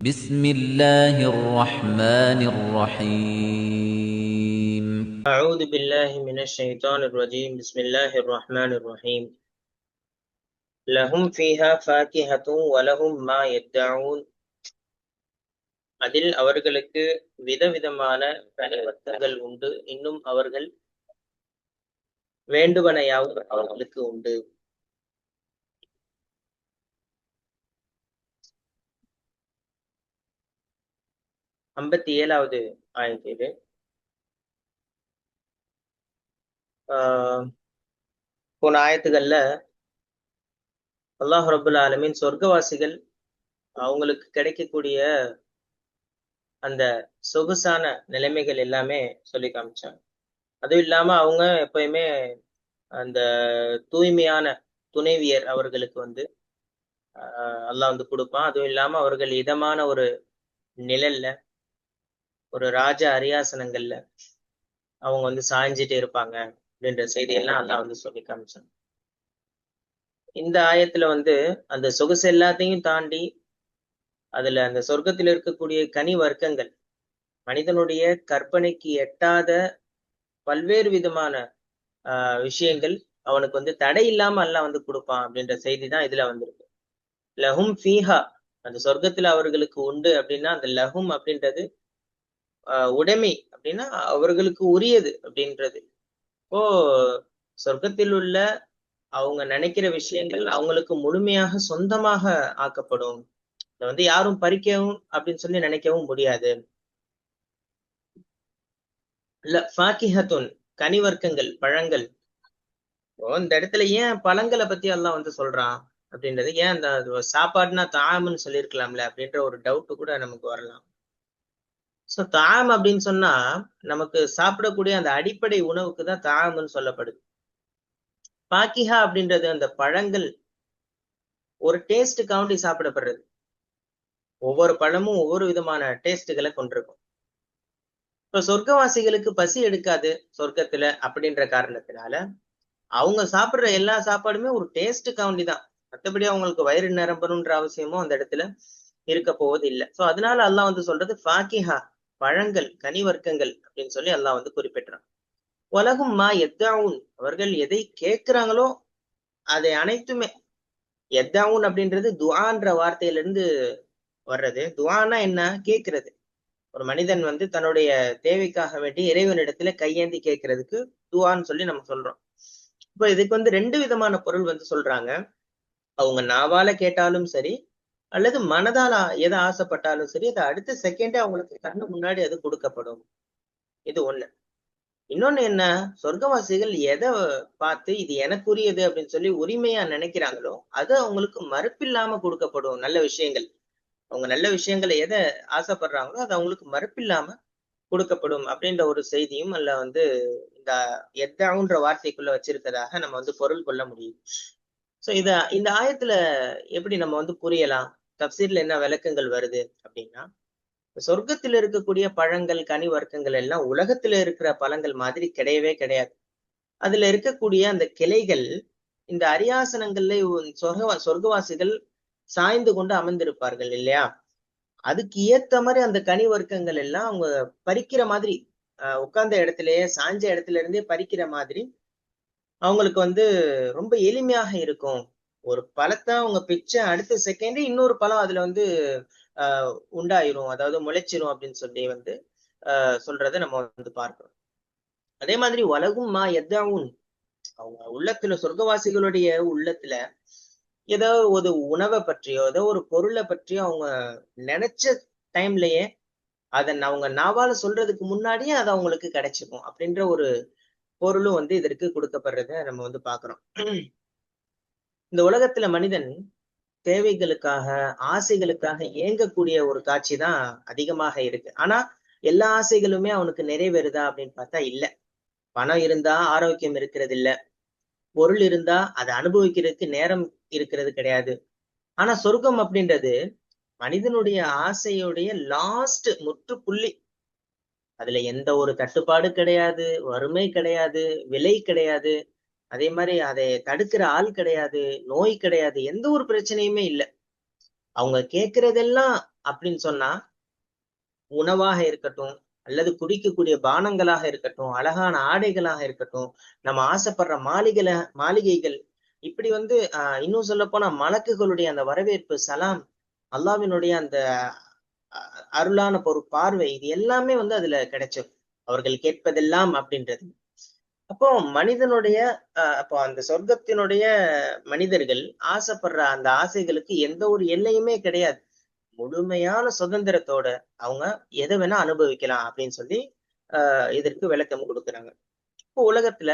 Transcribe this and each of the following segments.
بسم الله الرحمن الرحيم أعوذ بالله من الشيطان الرجيم بسم الله الرحمن الرحيم لهم فيها فاكهة ولهم ما يدعون அதில் அவர்களுக்கு விதவிதமான பலவர்த்தங்கள் உண்டு இன்னும் அவர்கள் வேண்டுவனையாவும் அவர்களுக்கு உண்டு 57வது ஆயத்து இது. போன ஆயத்துகள்ல அல்லாஹ் ரபுல் ஆலமீன் சொர்க்கவாசிகள் அவங்களுக்கு கிடைக்கக்கூடிய அந்த சொகுசான நிலைமைகள் எல்லாமே சொல்லி காமிச்சாங்க. அதுவும் இல்லாம அவங்க எப்பயுமே அந்த தூய்மையான துணைவியர் அவர்களுக்கு அல்லாஹ் கொடுப்பான். அதுவும் இல்லாம அவர்கள் இதமான ஒரு நிழல்ல ஒரு ராஜ அரியாசனங்கள்ல அவங்க சாய்ஞ்சிட்டு இருப்பாங்க அப்படின்ற செய்தியெல்லாம் அல்லாஹ் சொல்லி காமிச்சாங்க. இந்த ஆயத்துல அந்த சொகுசு எல்லாத்தையும் தாண்டி அதுல அந்த சொர்க்கத்தில் இருக்கக்கூடிய கனி வர்க்கங்கள் மனிதனுடைய கற்பனைக்கு எட்டாத பல்வேறு விதமான விஷயங்கள் அவனுக்கு தடை இல்லாம அல்லாஹ் கொடுப்பான் அப்படின்ற செய்தி தான் இதுல வந்திருக்கு. லஹும் ஃபீஹா, அந்த சொர்க்கத்துல அவர்களுக்கு உண்டு அப்படின்னா அந்த லஹும் அப்படின்றது உடைமை அப்படின்னா அவர்களுக்கு உரியது அப்படின்றது. இப்போ சொர்க்கத்தில் உள்ள அவங்க நினைக்கிற விஷயங்கள் அவங்களுக்கு முழுமையாக சொந்தமாக ஆக்கப்படும். அதை யாரும் பறிக்கவும் அப்படின்னு சொல்லி நினைக்கவும் முடியாது. இல்ல ஃபாக்கிஹத்துன், கனிவர்க்கங்கள், பழங்கள். இந்த இடத்துல ஏன் பழங்களை பத்தி எல்லாம் சொல்றான் அப்படின்றது, ஏன் அந்த சாப்பாடுனா தாமுன்னு சொல்லியிருக்கலாம்ல அப்படின்ற ஒரு டவுட் கூட நமக்கு வரலாம். சோ தாம் அப்படின்னு சொன்னா நமக்கு சாப்பிடக்கூடிய அந்த அடிப்படை உணவுக்கு தான் தாமுன்னு சொல்லப்படுது. பாக்கிஹா அப்படின்றது அந்த பழங்கள் ஒரு டேஸ்டுக்காண்டி சாப்பிடப்படுறது. ஒவ்வொரு பழமும் ஒவ்வொரு விதமான டேஸ்டுகளை கொண்டிருக்கும். இப்ப சொர்க்கவாசிகளுக்கு பசி எடுக்காது சொர்க்கத்துல அப்படின்ற காரணத்தினால அவங்க சாப்பிடுற எல்லா சாப்பாடுமே ஒரு டேஸ்டுக்காண்டி தான். மற்றபடி அவங்களுக்கு வயிறு நிரம்பணுன்ற அவசியமும் அந்த இடத்துல இருக்க போவது இல்லை. சோ அதனால அல்லாஹ் சொல்றது ஃபாக்கிஹா, பழங்கள், கனி வர்க்கங்கள் அப்படின்னு சொல்லி அல்லாஹ் குறிப்பிட்டான். உலகும் மா எத்தாவும், அவர்கள் எதை கேட்கிறாங்களோ அதை அனைத்துமே. எத்தாவும் அப்படின்றது துஆன்ற வார்த்தையிலிருந்து வர்றது. துஆனா என்ன? கேட்கிறது. ஒரு மனிதன் தன்னுடைய தேவைக்காக வேண்டி இறைவனிடத்துல கையேந்தி கேட்கறதுக்கு துஆன்னு சொல்லி நம்ம சொல்றோம். இப்ப இதுக்கு ரெண்டு விதமான பொருள் சொல்றாங்க. அவங்க நாவால கேட்டாலும் சரி, அல்லது மனதால எதை ஆசைப்பட்டாலும் சரி, அதை அடுத்த செகண்டே அவங்களுக்கு கண்ணு முன்னாடி அது கொடுக்கப்படும். இது ஒண்ணு. இன்னொன்னு என்ன? சொர்க்கவாசிகள் எதை பார்த்து இது எனக்குரியது அப்படின்னு சொல்லி உரிமையா நினைக்கிறாங்களோ அது அவங்களுக்கு மறுப்பில்லாம கொடுக்கப்படும். நல்ல விஷயங்கள், அவங்க நல்ல விஷயங்களை எதை ஆசைப்படுறாங்களோ அது அவங்களுக்கு மறுப்பில்லாம கொடுக்கப்படும் அப்படின்ற ஒரு செய்தியும் அல்ல இந்த எத்தாவுன்ற வார்த்தைக்குள்ள வச்சிருக்கதாக நம்ம பொருள் கொள்ள முடியும். சோ இந்த ஆயத்துல எப்படி நம்ம புரியலாம்? தப்சீர்ல என்ன விளக்கங்கள் வருது அப்படின்னா, சொர்க்கத்துல இருக்கக்கூடிய பழங்கள், கனி வர்க்கங்கள் எல்லாம் உலகத்துல இருக்கிற பழங்கள் மாதிரி கிடையவே கிடையாது. அதுல இருக்கக்கூடிய அந்த கிளைகள் இந்த அரியாசனங்கள்ல சொர்க்கவாசிகள் சாய்ந்து கொண்டு அமர்ந்திருப்பார்கள் இல்லையா? அதுக்கு ஏத்த மாதிரி அந்த கனி வர்க்கங்கள் எல்லாம் அவங்க பறிக்கிற மாதிரி, உட்கார்ந்த இடத்திலேயே சாஞ்ச இடத்துல இருந்தே பறிக்கிற மாதிரி அவங்களுக்கு ரொம்ப எளிமையாக இருக்கும். ஒரு பழத்தை அவங்க பிச்சை அடுத்த செகண்டே இன்னொரு பழம் அதுல உண்டாயிரும், அதாவது முளைச்சிரும் அப்படின்னு சொல்லி சொல்றதை நம்ம பார்க்கிறோம். அதே மாதிரி உலகும் மா எத்தாவும், அவங்க உள்ளத்துல, சொர்க்கவாசிகளுடைய உள்ளத்துல ஏதோ ஒரு உணவை பற்றியோ ஏதோ ஒரு பொருளை பற்றியோ அவங்க நினைச்ச டைம்லயே அதை அவங்க நாவால சொல்றதுக்கு முன்னாடியே அது அவங்களுக்கு கிடைச்சிக்கும் அப்படின்ற ஒரு பொருளும் இதற்கு கொடுக்கப்படுறத நம்ம பாக்குறோம். இந்த உலகத்துல மனிதன் தேவைகளுக்காக, ஆசைகளுக்காக ஏங்கக்கூடிய ஒரு காட்சி தான் அதிகமாக இருக்கு. ஆனா எல்லா ஆசைகளுமே அவனுக்கு நிறைவேறுதா அப்படின்னு பார்த்தா இல்ல. பணம் இருந்தா ஆரோக்கியம் இருக்கிறது இல்ல, பொருள் இருந்தா அதை அனுபவிக்கிறதுக்கு நேரம் இருக்கிறது கிடையாது. ஆனா சொர்க்கம் அப்படின்றது மனிதனுடைய ஆசையுடைய லாஸ்ட் முற்றுப்புள்ளி. அதுல எந்த ஒரு தட்டுப்பாடு கிடையாது, வறுமை கிடையாது, விலை கிடையாது, அதே மாதிரி அதை தடுக்கிற ஆள் கிடையாது, நோய் கிடையாது, எந்த ஒரு பிரச்சனையுமே இல்லை. அவங்க கேட்கறதெல்லாம் அப்படின்னு சொன்னா உணவாக இருக்கட்டும், அல்லது குடிக்கக்கூடிய பானங்களாக இருக்கட்டும், அழகான ஆடைகளாக இருக்கட்டும், நம்ம ஆசைப்படுற மாளிகைகள், இப்படி வந்து இன்னும் சொல்ல போனா மலக்குகளுடைய அந்த வரவேற்பு, சலாம், அல்லாஹ்வினுடைய அந்த அருளான ஒரு பார்வை, இது எல்லாமே வந்து அதுல கிடைச்சிரும். அவர்கள் கேட்பதெல்லாம் அப்படின்றது. அப்போ மனிதனுடைய அப்போ அந்த சொர்க்கத்தினுடைய மனிதர்கள் ஆசைப்படுற அந்த ஆசைகளுக்கு எந்த ஒரு எல்லையுமே கிடையாது. முழுமையான சுதந்திரத்தோட அவங்க எதை வேணா அனுபவிக்கலாம் அப்படின்னு சொல்லி இதற்கு விளக்கம் கொடுக்குறாங்க. இப்போ உலகத்துல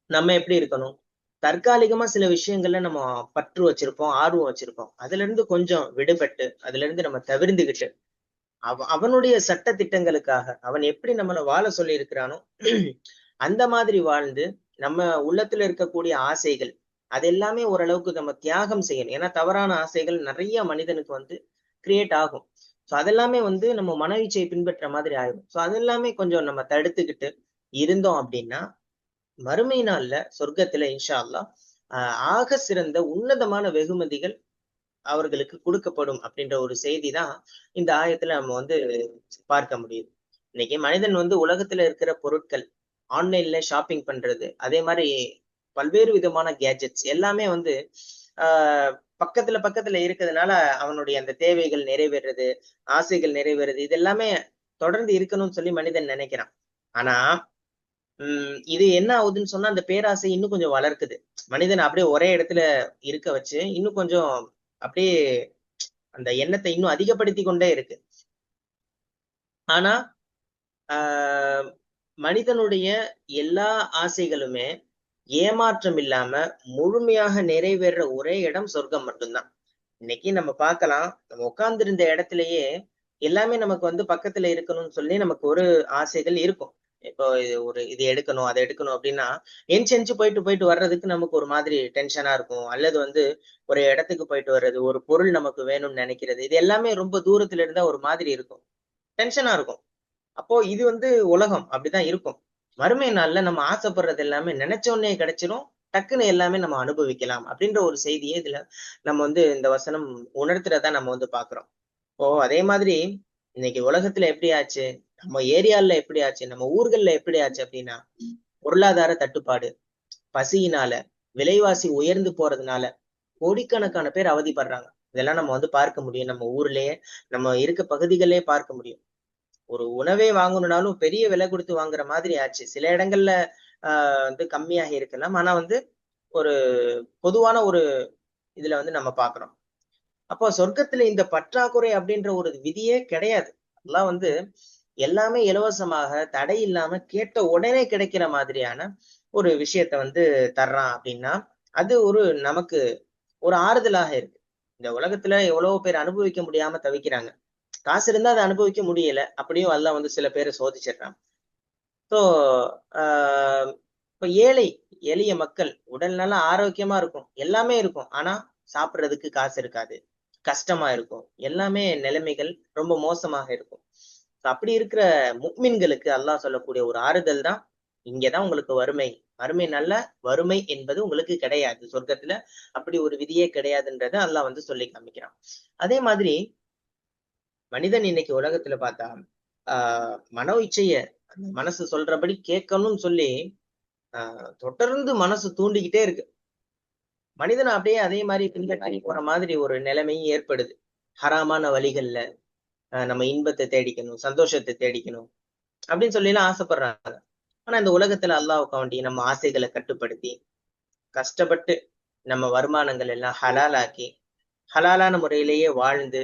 நம்ம எப்படி இருக்கணும்? தற்காலிகமா சில விஷயங்கள்ல நம்ம பற்று வச்சிருப்போம், ஆர்வம் வச்சிருப்போம். அதுல இருந்து கொஞ்சம் விடுபட்டு, அதுல இருந்து நம்ம தவிர்ந்துகிட்டு, அவனுடைய சட்ட திட்டங்களுக்காக அவன் எப்படி நம்மள வாழ சொல்லி இருக்கிறானோ அந்த மாதிரி வாழ்ந்து, நம்ம உள்ளத்துல இருக்கக்கூடிய ஆசைகள், அது எல்லாமே ஓரளவுக்கு நம்ம தியாகம் செய்யணும். ஏன்னா தவறான ஆசைகள் நிறைய மனிதனுக்கு வந்து கிரியேட் ஆகும். சோ அதெல்லாமே வந்து நம்ம மன இச்சையை பின்பற்ற மாதிரி ஆயிடும். சோ அதெல்லாமே கொஞ்சம் நம்ம தடுத்துக்கிட்டு இருந்தோம் அப்படின்னா, மறுமை நாள்ல சொர்க்கத்துல இன்ஷா அல்லாஹ் ஆக சிறந்த உன்னதமான வெகுமதிகள் அவர்களுக்கு கொடுக்கப்படும் அப்படின்ற ஒரு செய்தி தான் இந்த ஆயத்துல நம்ம வந்து பார்க்க முடியுது. இன்னைக்கு மனிதன் வந்து உலகத்துல இருக்கிற பொருட்கள், ஆன்லைன்ல ஷாப்பிங் பண்றது, அதே மாதிரி பல்வேறு விதமான கேஜெட்ஸ் எல்லாமே வந்து ஆஹ் பக்கத்துல பக்கத்துல இருக்கிறதுனால அவனுடைய அந்த தேவைகள் நிறைவேறது, ஆசைகள் நிறைவேறது, இது எல்லாமே தொடர்ந்து இருக்கணும்னு சொல்லி மனிதன் நினைக்கிறான். ஆனா இது என்ன ஆகுதுன்னு சொன்னா அந்த பேராசை இன்னும் கொஞ்சம் வளர்க்குது. மனிதன் அப்படியே ஒரே இடத்துல இருக்க வச்சு இன்னும் கொஞ்சம் அப்படியே அந்த எண்ணத்தை இன்னும் அதிகப்படுத்தி கொண்டே இருக்கு. ஆனா ஆஹ் மனிதனுடைய எல்லா ஆசைகளுமே ஏமாற்றம் இல்லாம முழுமையாக நிறைவேற ஒரே இடம் சொர்க்கம் மட்டும்தான். இன்னைக்கு நம்ம பார்க்கலாம், நம்ம உட்கார்ந்து இருந்த இடத்திலேயே எல்லாமே நமக்கு வந்து பக்கத்துல இருக்கணும்னு சொல்லி நமக்கு ஒரு ஆசைகள் இருக்கும். இப்போ இது எடுக்கணும், அதை எடுக்கணும் அப்படின்னா எஞ்சி போயிட்டு போயிட்டு வர்றதுக்கு நமக்கு ஒரு மாதிரி டென்ஷனா இருக்கும். அல்லது வந்து ஒரு இடத்துக்கு போயிட்டு வர்றது, ஒரு பொருள் நமக்கு வேணும்னு நினைக்கிறது, இது எல்லாமே ரொம்ப தூரத்துல இருந்தா ஒரு மாதிரி இருக்கும், டென்ஷனா இருக்கும். அப்போ இது வந்து உலகம் அப்படிதான் இருக்கும். மறுமை நாள்ல நம்ம ஆசைப்படுறது எல்லாமே நினைச்ச உடனே கிடைச்சிரும், டக்குன்னு எல்லாமே நம்ம அனுபவிக்கலாம் அப்படின்ற ஒரு செய்தியை இதுல நம்ம வந்து இந்த வசனம் உணர்த்துறதா நம்ம வந்து பாக்குறோம். இப்போ அதே மாதிரி இன்னைக்கு உலகத்துல எப்படி ஆச்சு, நம்ம ஏரியால எப்படி ஆச்சு, நம்ம ஊர்கள்ல எப்படி ஆச்சு அப்படின்னா, பொருளாதார தட்டுப்பாடு, பசியினால, விலைவாசி உயர்ந்து போறதுனால கோடிக்கணக்கான பேர் அவதிப்படுறாங்க. இதெல்லாம் நம்ம வந்து பார்க்க முடியும். நம்ம ஊர்லயே, நம்ம இருக்க பகுதிகளே பார்க்க முடியும். ஒரு உணவே வாங்கணும்னாலும் பெரிய விலை கொடுத்து வாங்குற மாதிரி ஆச்சு. சில இடங்கள்ல வந்து கம்மியாக இருக்கலாம். ஆனா வந்து ஒரு பொதுவான ஒரு இதுல வந்து நம்ம பாக்குறோம். அப்போ சொர்க்கத்துல இந்த பற்றாக்குறை அப்படின்ற ஒரு விதியே கிடையாது. அதெல்லாம் வந்து எல்லாமே இலவசமாக தடை இல்லாம கேட்ட உடனே கிடைக்கிற மாதிரியான ஒரு விஷயத்த வந்து தர்றான் அப்படின்னா, அது ஒரு நமக்கு ஒரு ஆறுதலாக இருக்கு. இந்த உலகத்துல எவ்வளவு பேர் அனுபவிக்க முடியாம தவிக்கிறாங்க. காசு இருந்தா அதை அனுபவிக்க முடியல. அப்படியும் அல்லாஹ் வந்து சில பேரை சோதிச்சிடுறான். ஸோ இப்ப எளிய மக்கள் உடல் நல்லா ஆரோக்கியமா இருக்கும், எல்லாமே இருக்கும். ஆனா சாப்பிடுறதுக்கு காசு இருக்காது, கஷ்டமா இருக்கும், எல்லாமே நிலைமைகள் ரொம்ப மோசமாக இருக்கும். அப்படி இருக்கிற முக்மின்களுக்கு அல்லாஹ் சொல்லக்கூடிய ஒரு ஆறுதல் தான், இங்கதான் உங்களுக்கு வறுமை, வறுமை நல்ல வறுமை என்பது உங்களுக்கு கிடையாது சொர்க்கத்துல, அப்படி ஒரு விதியே கிடையாதுன்றத அல்லாஹ் வந்து சொல்லி காமிக்கிறான். அதே மாதிரி மனிதன் இன்னைக்கு உலகத்துல பார்த்தா மனோ இச்சைய மனசு சொல்றபடி கேட்கணும்னு சொல்லி தொடர்ந்து மனசு தூண்டிக்கிட்டே இருக்கு. மனிதன் அப்படியே அதே மாதிரி பின்பற்றி போற மாதிரி ஒரு நிலைமையும் ஏற்படுது. ஹராமான வழிகள்ல நம்ம இன்பத்தை தேடிக்கணும், சந்தோஷத்தை தேடிக்கணும் அப்படின்னு சொல்லி எல்லாம் ஆசைப்படுறாங்க. ஆனா இந்த உலகத்துல அல்லாஹ்வுக்காண்டி நம்ம ஆசைகளை கட்டுப்படுத்தி கஷ்டப்பட்டு நம்ம வருமானங்கள் எல்லாம் ஹலாலாக்கி ஹலாலான முறையிலேயே வாழ்ந்து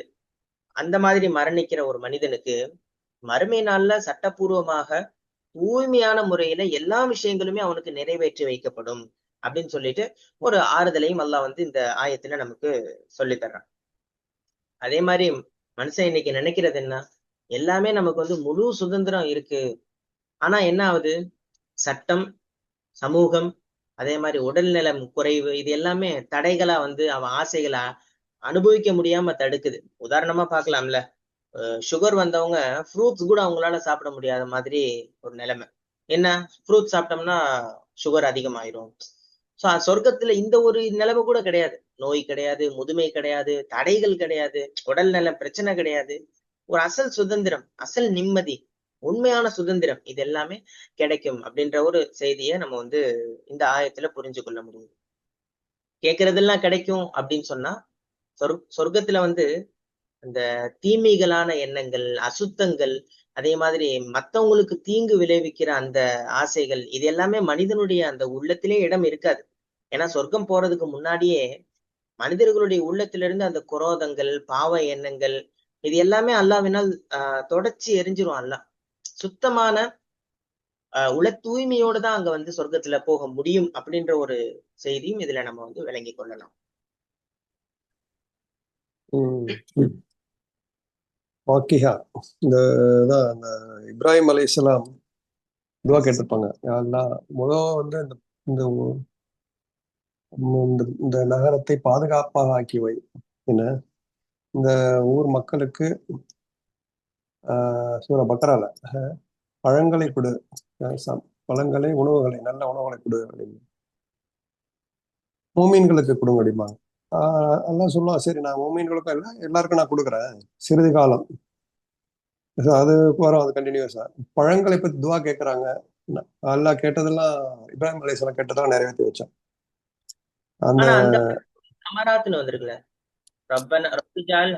அந்த மாதிரி மரணிக்கிற ஒரு மனிதனுக்கு மறுமை நாள்ல சட்டப்பூர்வமாக தூய்மையான முறையில எல்லா விஷயங்களுமே அவனுக்கு நிறைவேற்றி வைக்கப்படும் அப்படின்னு சொல்லிட்டு ஒரு ஆறுதலையும் அல்லாஹ் வந்து இந்த ஆயத்துல நமக்கு சொல்லி தர்றான். அதே மாதிரி மனுஷன் இன்னைக்கு நினைக்கிறது என்ன, எல்லாமே நமக்கு வந்து முழு சுதந்திரம் இருக்கு. ஆனா என்ன ஆகுது, சட்டம், சமூகம், அதே மாதிரி உடல்நலம் குறைவு, இது எல்லாமே தடைகளா வந்து அவன் ஆசைகளை அனுபவிக்க முடியாம தடுக்குது. உதாரணமா பார்க்கலாம்ல, சுகர் வந்தவங்க ஃப்ரூட்ஸ் கூட அவங்களால சாப்பிட முடியாத மாதிரி ஒரு நிலைமை. என்ன, ஃப்ரூட்ஸ் சாப்பிட்டோம்னா சுகர் அதிகமாயிரும், சோ சொர்க்கத்துல இந்த ஒரு நிலைமை கூட கிடையாது. நோய் கிடையாது, முதுமை கிடையாது, தடைகள் கிடையாது, உடல் நல பிரச்சனை கிடையாது. ஒரு அசல் சுதந்திரம், அசல் நிம்மதி, உண்மையான சுதந்திரம் இது எல்லாமே கிடைக்கும் அப்படின்ற ஒரு செய்தியை நம்ம வந்து இந்த ஆயத்துல புரிஞ்சு கொள்ள முடியும். கேட்கறதெல்லாம் கிடைக்கும் அப்படின்னு சொன்னா சொர்க்கத்துல வந்து அந்த தீமைகளான எண்ணங்கள், அசுத்தங்கள், அதே மாதிரி மத்தவங்களுக்கு தீங்கு விளைவிக்கிற அந்த ஆசைகள், இது எல்லாமே மனிதனுடைய அந்த உள்ளத்திலே இடம் இருக்காது. ஏன்னா சொர்க்கம் போறதுக்கு முன்னாடியே மனிதர்களுடைய உள்ளத்திலிருந்து அந்த குரோதங்கள், பாவ எண்ணங்கள், இது எல்லாமே அல்லாஹ்வினால் தொடச்சு எரிஞ்சிரும் அல்லாஹ். சுத்தமான உள தூய்மையோட தான் அங்க வந்து சொர்க்கத்துல போக முடியும் அப்படின்ற ஒரு செய்தியும் இதுல நம்ம வந்து விளங்கிக் கொள்ளலாம். வாக்கியா இந்த இதான் அந்த இப்ராஹிம் அலைஹிஸ்ஸலாம் துவா கேட்டிருப்பாங்க. யாரெல்லாம் முதல் வந்து இந்த இந்த நகரத்தை பாதுகாப்பாக ஆக்கி வை என்ன, இந்த ஊர் மக்களுக்கு சூர பக்கரால பழங்களை கொடு, பழங்களை உணவுகளை நல்ல உணவுகளை கொடு அப்படின்னு, மூமீன்களுக்கு கொடுங்க அப்படிம்பாங்க. எல்லாம் சொல்லுவான், சரி நான் மூமீன்களுக்கும் இல்லை எல்லாருக்கும் நான் கொடுக்குறேன் சிறிது காலம். அது வரும், அது கண்டினியூஸா. பழங்களை பத்தி துவா கேட்கறாங்க. அல்லாஹ் கேட்டதெல்லாம் இப்ராஹிம் அலைஹிஸ்ஸலாம் கேட்டதெல்லாம் நிறைவேற்றி வச்சான். அந்த சமராத்துன்னு வந்திருக்குல்ல, ரப்பனா ரப்பிஜால்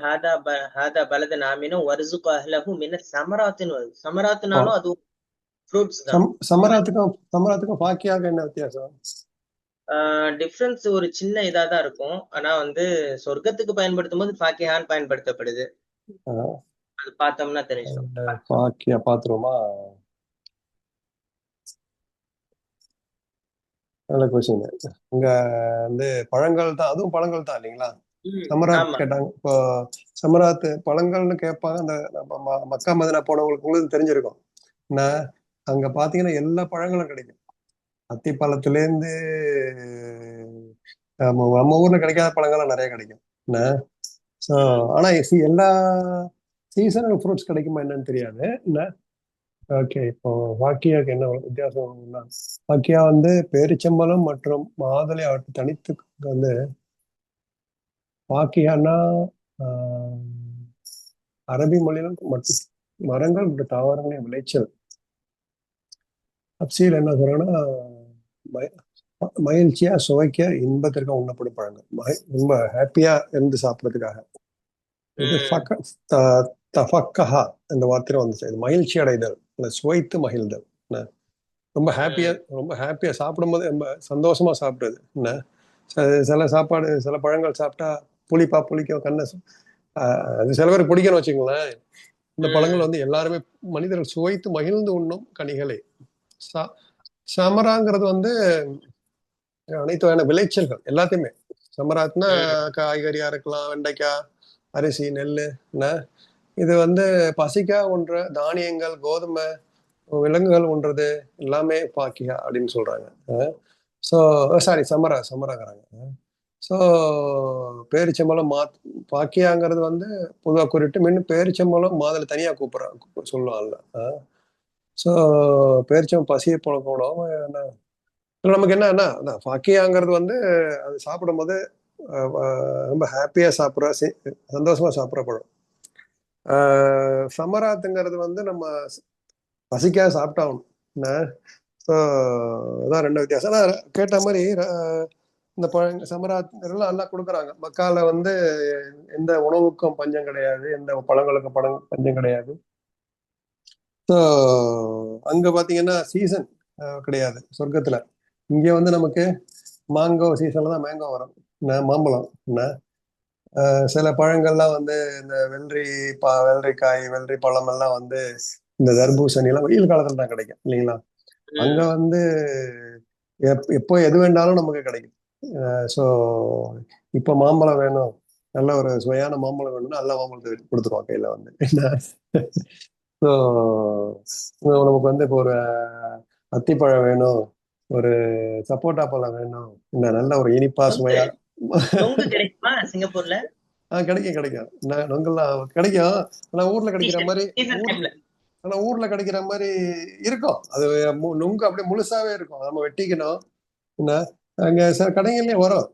ஹாதா பலதன் ஆமினா வர்சுக் அஹ்லஹு மின சமராத்துன்னு வருது. சமராத்துனாலும் அது ஃப்ரூட்ஸ் தான். சமராத்துக்கும் பாக்கியாக என்ன வித்தியாசம்? டிஃபரன்ஸ் ஒரு சின்ன இதா தான் இருக்கும். ஆனா வந்து சொர்க்கத்துக்கு பயன்படுத்தும் போது ஃபாக்கிஹான் பயன்படுத்தப்படுது. அது பார்த்தோம்னா தெரியும். பாக்கியா பாத்துருவோமா? நல்ல கொஸ்டின். இங்க வந்து பழங்கள் தான், அதுவும் பழங்கள் தான் இல்லைங்களா? சமராத் கேட்டாங்க. இப்போ சமராத் பழங்கள்னு கேட்பாங்க. அந்த மக்கா மதினா போனவங்களுக்கு உங்களுக்கு தெரிஞ்சிருக்கும். என்ன அங்க பாத்தீங்கன்னா எல்லா பழங்களும் கிடைக்கும். அத்திப்பழத்துல இருந்து நம்ம ஊர்ல கிடைக்காத பழங்கள்லாம் நிறைய கிடைக்கும். என்ன ஸோ ஆனா எல்லா சீசனல் ஃப்ரூட்ஸ் கிடைக்குமா என்னன்னு தெரியாது. என்ன ஓகே, இப்போ வாக்கியாவுக்கு என்ன வித்தியாசம்னா, வாக்கியா வந்து பேரிச்சம்பழம் மற்றும் மாதுளை அவற்றை தனித்து வந்து, வாக்கியானா அரபி மொழியிலும் மற்றும் மரங்கள் மற்றும் தாவரங்களின் விளைச்சல். அப்சியில் என்ன சொல்றாங்கன்னா, மகிழ்ச்சியா சுவைக்க இன்பத்திற்காக உண்ணப்படும் பழங்கள், ரொம்ப ஹாப்பியா இருந்து சாப்பிட்றதுக்காக. இது தஃபக்கஹா இந்த வார்த்தையில வந்துச்சு. இது மகிழ்ச்சி அடைதல், சுவைத்து மகிழ்தல். ரொம்ப ஹாப்பியா சாப்பிடும்போது ரொம்ப சந்தோஷமா சாப்பிடுறது. என்ன சில சாப்பாடு, சில பழங்கள் சாப்பிட்டா புளிக்கும் கண்ணை, அது சில பேருக்கு பிடிக்கணும்னு வச்சுக்கோங்களேன். இந்த பழங்கள் வந்து எல்லாருமே மனிதர்கள் சுவைத்து மகிழ்ந்து உண்ணும் கனிகளே. சமராங்கிறது வந்து அனைத்து வகையான விளைச்சல்கள் எல்லாத்தையுமே. சமராத்னா காய்கறியா இருக்கலாம், வெண்டைக்காய், அரிசி, நெல். இது வந்து பசிக்கா ஒன்ற தானியங்கள், கோதுமை, விலங்குகள் ஒன்றது எல்லாமே பாக்கியா அப்படின்னு சொல்றாங்க. So sorry சமராங்கிறாங்க. ஸோ பேரிச்சம்பழம் பாக்கியாங்கிறது வந்து பொதுவாக குறிட்டு மீண்டும் பேரிச்சம்பழம் மாதுளை தனியாக கூப்பிட்றாங்க சொல்லுவாங்கல்ல. ஸோ பேரிச்சம்பழம் பசியை போலக்கூடும். நமக்கு என்னன்னா பாக்கியாங்கிறது வந்து அது சாப்பிடும் போது ரொம்ப ஹாப்பியா சாப்பிட்ற, சந்தோஷமா சாப்பிட்ற பழம். சமராத்துங்கிறது வந்து நம்ம பசிக்காக சாப்பிட்டாகணும். ஸோ அதான் ரெண்டு வித்தியாசம். ஆனால் கேட்ட மாதிரி இந்த சமராத் எல்லாம் நல்லா கொடுக்குறாங்க. மக்கால வந்து எந்த உணவுக்கும் பஞ்சம் கிடையாது, எந்த பழங்களுக்கும் பஞ்சம் கிடையாது. ஸோ அங்க பாத்தீங்கன்னா சீசன் கிடையாது சொர்க்கத்துல. இங்க வந்து நமக்கு மேங்கோ சீசன்ல தான் மேங்கோ வரும், மாம்பழம். சில பழங்கள்லாம் வந்து இந்த வெள்ளரிக்காய், வெள்ளரி பழம் எல்லாம் வந்து இந்த தர்பூசணி எல்லாம் வெயில் காலத்துல தான் கிடைக்கும் இல்லைங்களா? அங்க வந்து எப்போ எது வேண்டாலும் நமக்கு கிடைக்கும். ஸோ இப்போ மாம்பழம் வேணும், நல்ல ஒரு சுவையான மாம்பழம் வேணும்னா நல்ல மாம்பழத்தை கொடுத்துருவோம் கையில வந்து. ஸோ நமக்கு வந்து இப்போ ஒரு அத்திப்பழம் வேணும், ஒரு சப்போட்டா பழம் வேணும், நல்ல ஒரு இனிப்பா சுவையா. கிடைக்குமா சிங்கப்பூர்ல? கிடைக்கும். நொங்கெல்லாம் கிடைக்கும். ஆனா ஊர்ல கிடைக்கிற மாதிரி இருக்கும். அது நுங்கு அப்படியே முழுசாவே இருக்கும். நம்ம வெட்டிக்கணும். என்ன அங்க சில கடைகள்லயே வரும்.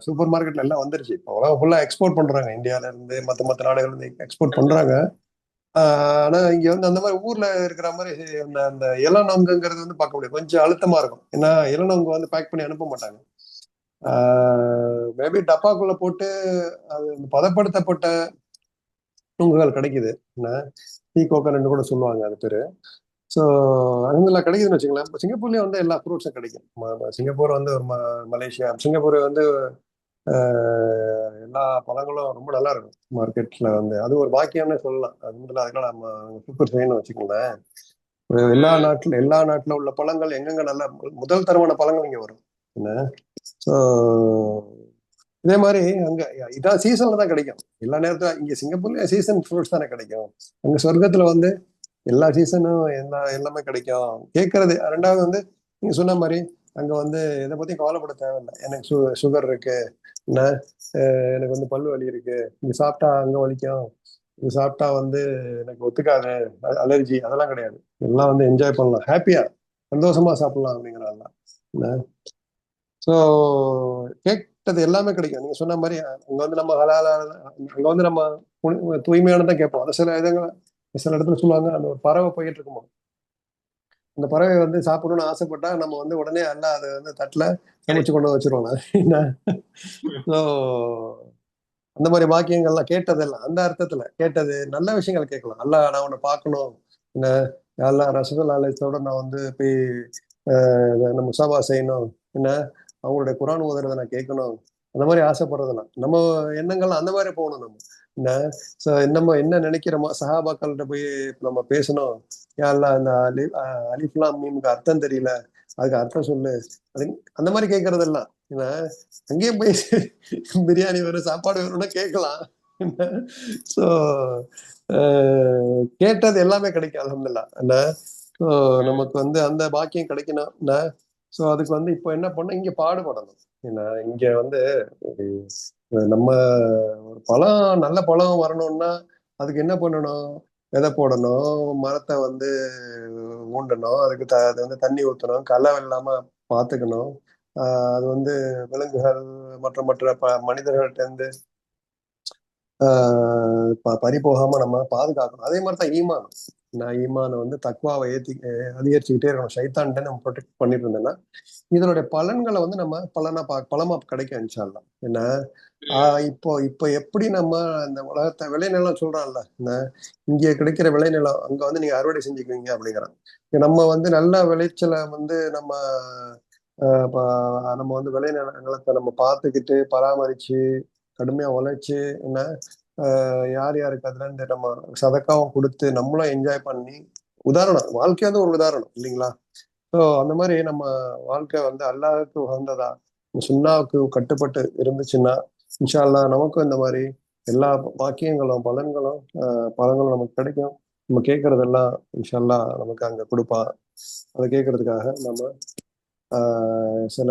சூப்பர் மார்க்கெட்ல எல்லாம் வந்துருச்சு. இப்போ உலகம் ஃபுல்லா எக்ஸ்போர்ட் பண்றாங்க. இந்தியால இருந்து மத்த நாடுகள் இருந்து எக்ஸ்போர்ட் பண்றாங்க. ஆனா இங்க வந்து அந்த மாதிரி ஊர்ல இருக்கிற மாதிரி அந்த அந்த இளநொங்குங்கிறது வந்து பார்க்க முடியாது. கொஞ்சம் அழுத்தமா இருக்கும். ஏன்னா இளநொங்கு வந்து பேக் பண்ணி அனுப்ப மாட்டாங்க. மேபி டப்பாக்குள்ள போட்டு அது பதப்படுத்தப்பட்ட நுங்குகள் கிடைக்குது. என்ன டீ கோகனட் கூட சொல்லுவாங்க அது பேரு. ஸோ அங்கெல்லாம் கிடைக்குதுன்னு வச்சுங்களேன். இப்போ சிங்கப்பூர்லயே வந்து எல்லா ஃப்ரூட்ஸும் கிடைக்கும். சிங்கப்பூர் வந்து ஒரு மலேசியா, சிங்கப்பூர் வந்து எல்லா பழங்களும் ரொம்ப நல்லா இருக்கும் மார்க்கெட்ல வந்து. அது ஒரு பாக்கியம்னே சொல்லலாம். அது வந்து அதெல்லாம் நம்ம சூப்பர் செய்யணும் வச்சுக்கோங்களேன். எல்லா நாட்டுல உள்ள பழங்கள் எங்கெங்க நல்ல முதல் தரமான பழங்கள் இங்க வரும். என்ன ஸோ இதே மாதிரி அங்க இதான் சீசன்ல தான் கிடைக்கும். எல்லா நேரத்துல இங்க சிங்கப்பூர்ல சீசன் ஃப்ரூட்ஸ் தானே கிடைக்கும். அங்க சொர்க்கத்துல வந்து எல்லா சீசனும் எல்லாமே கிடைக்கும். கேட்கறது ரெண்டாவது வந்து நீங்க சொன்ன மாதிரி அங்க வந்து இதை பத்தி கவலைப்பட தேவையில்லை. எனக்கு சுகர் இருக்கு, என்ன எனக்கு வந்து பல்லு வலி இருக்கு, இது சாப்பிட்டா அங்க வலிக்கும், இது சாப்பிட்டா வந்து எனக்கு ஒத்துக்காது, அலர்ஜி, அதெல்லாம் கிடையாது. எல்லாம் வந்து என்ஜாய் பண்ணலாம், ஹாப்பியா சந்தோஷமா சாப்பிடலாம் அப்படிங்கிறாங்க. ஸோ கேட்டது எல்லாமே கிடைக்கும். நீங்க சொன்ன மாதிரி அங்க வந்து நம்ம அங்க வந்து நம்ம தூய்மையானதான் கேட்போம். அது சில இடத்துல சொல்லுவாங்க, அந்த ஒரு பறவை போயிட்டு இருக்குமோ, அந்த பறவை வந்து சாப்பிடணும்னு ஆசைப்பட்டா நம்ம வந்து உடனே எல்லாம் அதை வந்து தட்டுல சமைச்சு கொண்டு வச்சிருவாங்க. ஸோ அந்த மாதிரி வாக்கியங்கள்லாம் கேட்டதெல்லாம் அந்த அர்த்தத்துல கேட்டது நல்ல விஷயங்கள் கேட்கலாம். அல்ல நான் உன்னை பார்க்கணும், என்ன எல்லாம் ரசகுல்லா அலைத்தோட நான் வந்து போய் நம்ம முசாபா செய்யணும், என்ன அவங்களுடைய குரான் ஓதுறதை நான் கேட்கணும், அந்த மாதிரி ஆசைப்படுறதெல்லாம் நம்ம எண்ணங்கள்லாம் அந்த மாதிரி போகணும். நம்ம நம்ம என்ன நினைக்கிறோமோ சஹாபாக்கள்கிட்ட போய் நம்ம பேசணும். யாரெல்லாம் அந்த அலிஃப்லாம் மீமுக்கு அர்த்தம் தெரியல, அதுக்கு அர்த்தம் சொல்லு, அது அந்த மாதிரி கேட்கறதெல்லாம். அங்கேயே போய் பிரியாணி வேணும், சாப்பாடு வேணும்னா கேட்கலாம். ஸோ கேட்டது எல்லாமே கிடைக்கும் அல்ஹம்துலில்லாஹ். என்ன ஸோ நமக்கு வந்து அந்த பாக்கியம் கிடைக்கணும். என்ன ஸோ அதுக்கு வந்து இப்போ என்ன பண்ணணும், இங்க பாடுபடணும். என்ன இங்க வந்து நம்ம ஒரு பழம், நல்ல பழம் வரணும்னா அதுக்கு என்ன பண்ணணும், விதை போடணும், மரத்தை வந்து ஊண்டணும், அதுக்கு அது வந்து தண்ணி ஊற்றணும், களை இல்லாம பார்த்துக்கணும். அது வந்து விலங்குகள் மற்ற மற்ற மனிதர்கள்ட்ட இருந்து பறி போகாம நம்ம பாதுகாக்கணும். அதே மாதிரிதான் ஈமான். நான் ஈமானை வந்து தக்வாவை அதிகரிச்சுக்கிட்டே இருக்கணும். சைத்தான்ட்ட நம்ம ப்ரொடெக்ட் பண்ணிட்டு இருந்தோம்னா இதனுடைய பலன்களை வந்து நம்ம பலமா கிடைக்கும் இன்ஷா அல்லாஹ். என்ன இப்போ இப்போ எப்படி நம்ம இந்த உலகத்தை விளைநிலம் சொல்றான்ல, இங்க கிடைக்கிற விளைநிலம் அங்க வந்து நீங்க அறுவடை செஞ்சுக்குவீங்க அப்படிங்கிறான். நம்ம வந்து நல்ல விளைச்சலை வந்து நம்ம வந்து விளைநிலத்தை நம்ம பார்த்துக்கிட்டு பராமரிச்சு கடுமையா உழைச்சு, என்ன யார் யாருக்கு அதுல இருந்து நம்ம சதக்காவும் கொடுத்து நம்மளும் என்ஜாய் பண்ணி, உதாரணம் வாழ்க்கை வந்து ஒரு உதாரணம் இல்லைங்களா. ஸோ அந்த மாதிரி நம்ம வாழ்க்கை வந்து அல்லாஹ்வுக்கு உகந்ததா சுன்னாவுக்கு கட்டுப்பட்டு இருந்துச்சுன்னா இன்ஷா அல்லாஹ் நமக்கும் இந்த மாதிரி எல்லா பாக்கியங்களும் பலன்களும் நமக்கு கிடைக்கும். நம்ம கேட்கறதெல்லாம் இன்ஷா அல்லாஹ் நமக்கு அங்க கொடுப்பான். அதை கேட்கறதுக்காக நம்ம சில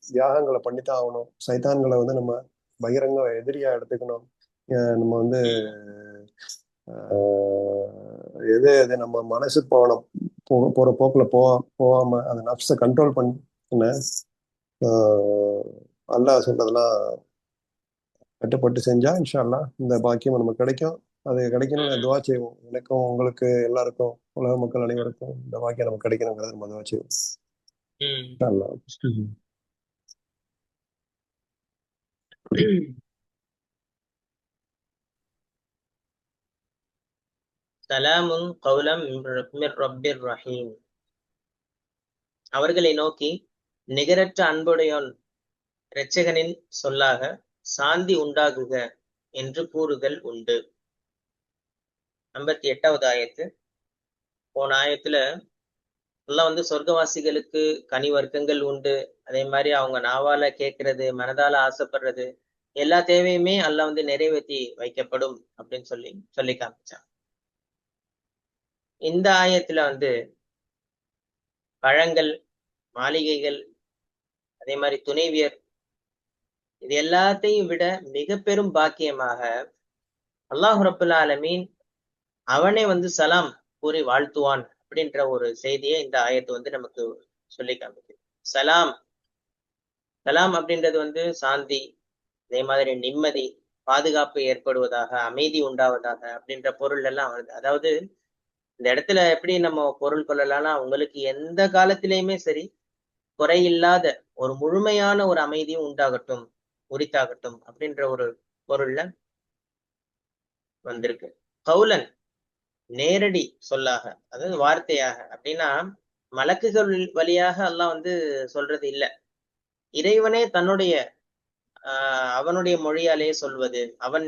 தியாகங்களை பண்ணித்தான் ஆகணும். சைத்தான்களை வந்து நம்ம பகிரங்க எதிரியா எடுத்துக்கணும். நம்ம வந்து எது எது நம்ம மனசு போற போக்குல போகாம அந்த நப்ஸை கண்ட்ரோல் பண்ணி என்ன அல்லாஹ் சொல்றதெல்லாம் கட்டுப்பட்டு செஞ்சா இன்ஷா அல்லாஹ் இந்த பாக்கியம் நமக்கு கிடைக்கும். அது கிடைக்கணும்னு துவா செய்வோம். எனக்கும் உங்களுக்கு எல்லாருக்கும் உலக மக்கள் அனைவருக்கும் இந்த பாக்கியம் நமக்கு கிடைக்கணுங்கிறத நம்ம துவா செய்வோம். இன்ஷா அல்லாஹ். சலாமுன் கௌலம் மிர் ரப்பிர் ரஹீம். அவர்களை நோக்கி நிகரற்ற அன்புடையோன் இரட்சகனின் சொல்லாக சாந்தி உண்டாகுக என்று கூறுதல் உண்டு. 58வது ஆயத்து. போன ஆயத்துல எல்லாம் வந்து சொர்க்கவாசிகளுக்கு கனி வர்க்கங்கள் உண்டு, அதே மாதிரி அவங்க நாவால கேட்கறது, மனதால ஆசைப்படுறது, எல்லா தேவையுமே அல்லாஹ் வந்து நிறைவேற்றி வைக்கப்படும் அப்படின்னு சொல்லி காமிச்சான். இந்த ஆயத்துல வந்து பழங்கள், மாளிகைகள், அதே மாதிரி துணைவியர், இது எல்லாத்தையும் விட மிக பெரும் பாக்கியமாக அல்லாஹ் ரப்புல் ஆலமீன் அவனே வந்து சலாம் கூறி வாழ்த்துவான் அப்படின்ற ஒரு செய்தியை இந்த ஆயத்து வந்து நமக்கு சொல்லி காமிக்குது. சலாம் சலாம் அப்படின்றது வந்து சாந்தி, அதே மாதிரி நிம்மதி, பாதுகாப்பு ஏற்படுவதாக, அமைதி உண்டாவதாக அப்படின்ற பொருள் எல்லாம் வருது. அதாவது இந்த இடத்துல எப்படி நம்ம பொருள் கொள்ளலாம்னா, உங்களுக்கு எந்த காலத்திலயுமே சரி குறையில்லாத ஒரு முழுமையான ஒரு அமைதியும் உண்டாகட்டும், உரித்தாகட்டும் அப்படின்ற ஒரு பொருள்ல வந்திருக்கு. கௌலன் நேரடி சொல்லாக, அதாவது வார்த்தையாக அப்படின்னா மலக்குகள் வழியாக அல்லாஹ் வந்து சொல்றது இல்ல. இறைவனே தன்னுடைய அவனுடைய மொழியாலேயே சொல்வது. அவன்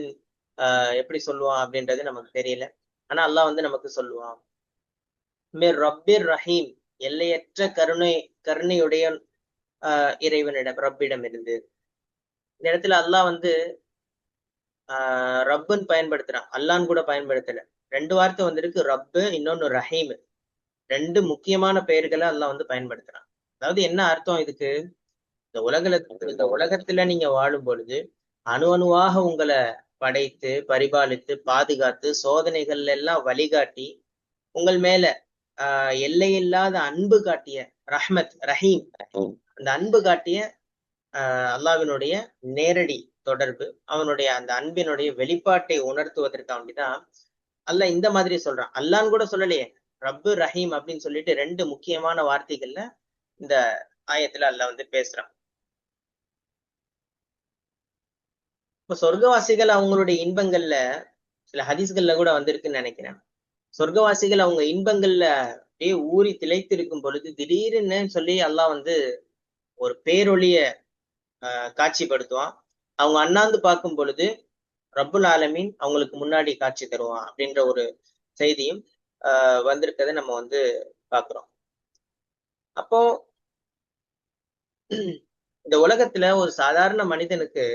எப்படி சொல்லுவான் அப்படின்றது நமக்கு தெரியல. ஆனா அல்லாஹ் வந்து நமக்கு சொல்லுவான். மிர் ரப்பிர் ரஹீம், எல்லையற்ற கருணையுடைய இறைவனிடம், ரப்பிடம் இருந்து. இந்த இடத்துல அல்லாஹ் வந்து ரப்புன்னு பயன்படுத்துறான், அல்லான்னு கூட பயன்படுத்தல. 2 வார்த்தை வந்திருக்கு, ரப்பு, இன்னொன்னு ரஹீம். 2 முக்கியமான பெயர்களை அல்லாஹ் வந்து பயன்படுத்துறான். அதாவது என்ன அர்த்தம் இதுக்கு? இந்த உலகத்துல நீங்க வாழும் பொழுது அணு அணுவாக உங்களை படைத்து பரிபாலித்து பாதுகாத்து சோதனைகள் எல்லாம் வழிகாட்டி உங்கள் மேல எல்லையில்லாத அன்பு காட்டிய ரஹ்மத் ரஹீம், அந்த அன்பு காட்டிய அல்லாஹ்வினுடைய நேரடி தொடர்பு, அவனுடைய அந்த அன்பினுடைய வெளிப்பாட்டை உணர்த்துவதற்காக வேண்டிதான் அல்லாஹ் இந்த மாதிரி சொல்றான். அல்லான்னு கூட சொல்லலையே, ரப்பு ரஹீம் அப்படின்னு சொல்லிட்டு 2 முக்கியமான வார்த்தைகள்ல இந்த ஆயத்துல அல்லாஹ் வந்து பேசுறான். இப்ப சொர்க்கவாசிகள் அவங்களுடைய இன்பங்கள்ல சில ஹதீஸ்கள்ல கூட வந்திருக்குன்னு நினைக்கிறேன். சொர்க்கவாசிகள் அவங்க இன்பங்கள்ல அப்படியே ஊறி திளைத்திருக்கும் பொழுது திடீர்னு சொல்லி அல்லாஹ் வந்து ஒரு பேரொளிய காட்சிப்படுத்துவான். அவங்க அண்ணாந்து பார்க்கும் பொழுது ரப்புல் ஆலமீன் அவங்களுக்கு முன்னாடி காட்சி தருவான் அப்படின்ற ஒரு செய்தியும் வந்திருக்கதை நம்ம வந்து பாக்குறோம். அப்போ இந்த உலகத்துல ஒரு சாதாரண மனிதனுக்கு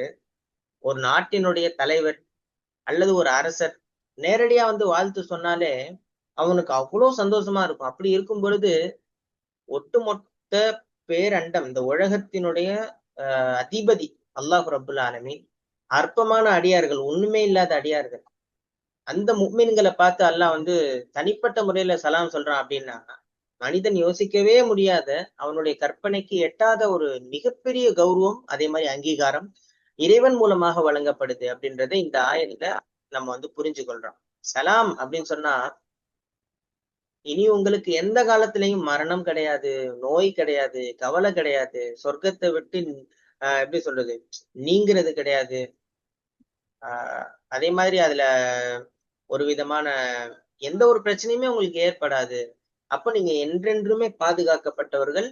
ஒரு நாட்டினுடைய தலைவர் அல்லது ஒரு அரசர் நேரடியா வந்து வாழ்த்து சொன்னாலே அவனுக்கு அவ்வளவு சந்தோஷமா இருக்கும். அப்படி இருக்கும் பொழுது ஒட்டுமொத்த பேரண்டம், இந்த உலகத்தினுடைய அதிபதி அல்லாஹ் ரப்புல் ஆலமீன் அற்பமான அடியார்கள், ஒண்ணுமே இல்லாத அடியார்கள், அந்த முஃமின்களை பார்த்து அல்லாஹ் வந்து தனிப்பட்ட முறையில சலாம் சொல்றான் அப்படின்னா மனிதன் யோசிக்கவே முடியாத, அவனுடைய கற்பனைக்கு எட்டாத ஒரு மிகப்பெரிய கௌரவம், அதே மாதிரி அங்கீகாரம் இறைவன் மூலமாக வழங்கப்படுது அப்படின்றத இந்த ஆயத்துல நம்ம வந்து புரிஞ்சு கொள்றோம். சலாம் அப்படின்னு சொன்னா இனி உங்களுக்கு எந்த காலத்திலையும் மரணம் கிடையாது, நோய் கிடையாது, கவலை கிடையாது, சொர்க்கத்தை விட்டு எப்படி சொல்றது நீங்கிறது கிடையாது. அதே மாதிரி அதுல ஒரு விதமான எந்த ஒரு பிரச்சனையுமே உங்களுக்கு ஏற்படாது. அப்ப நீங்க என்றென்றுமே பாதுகாக்கப்பட்டவர்கள்,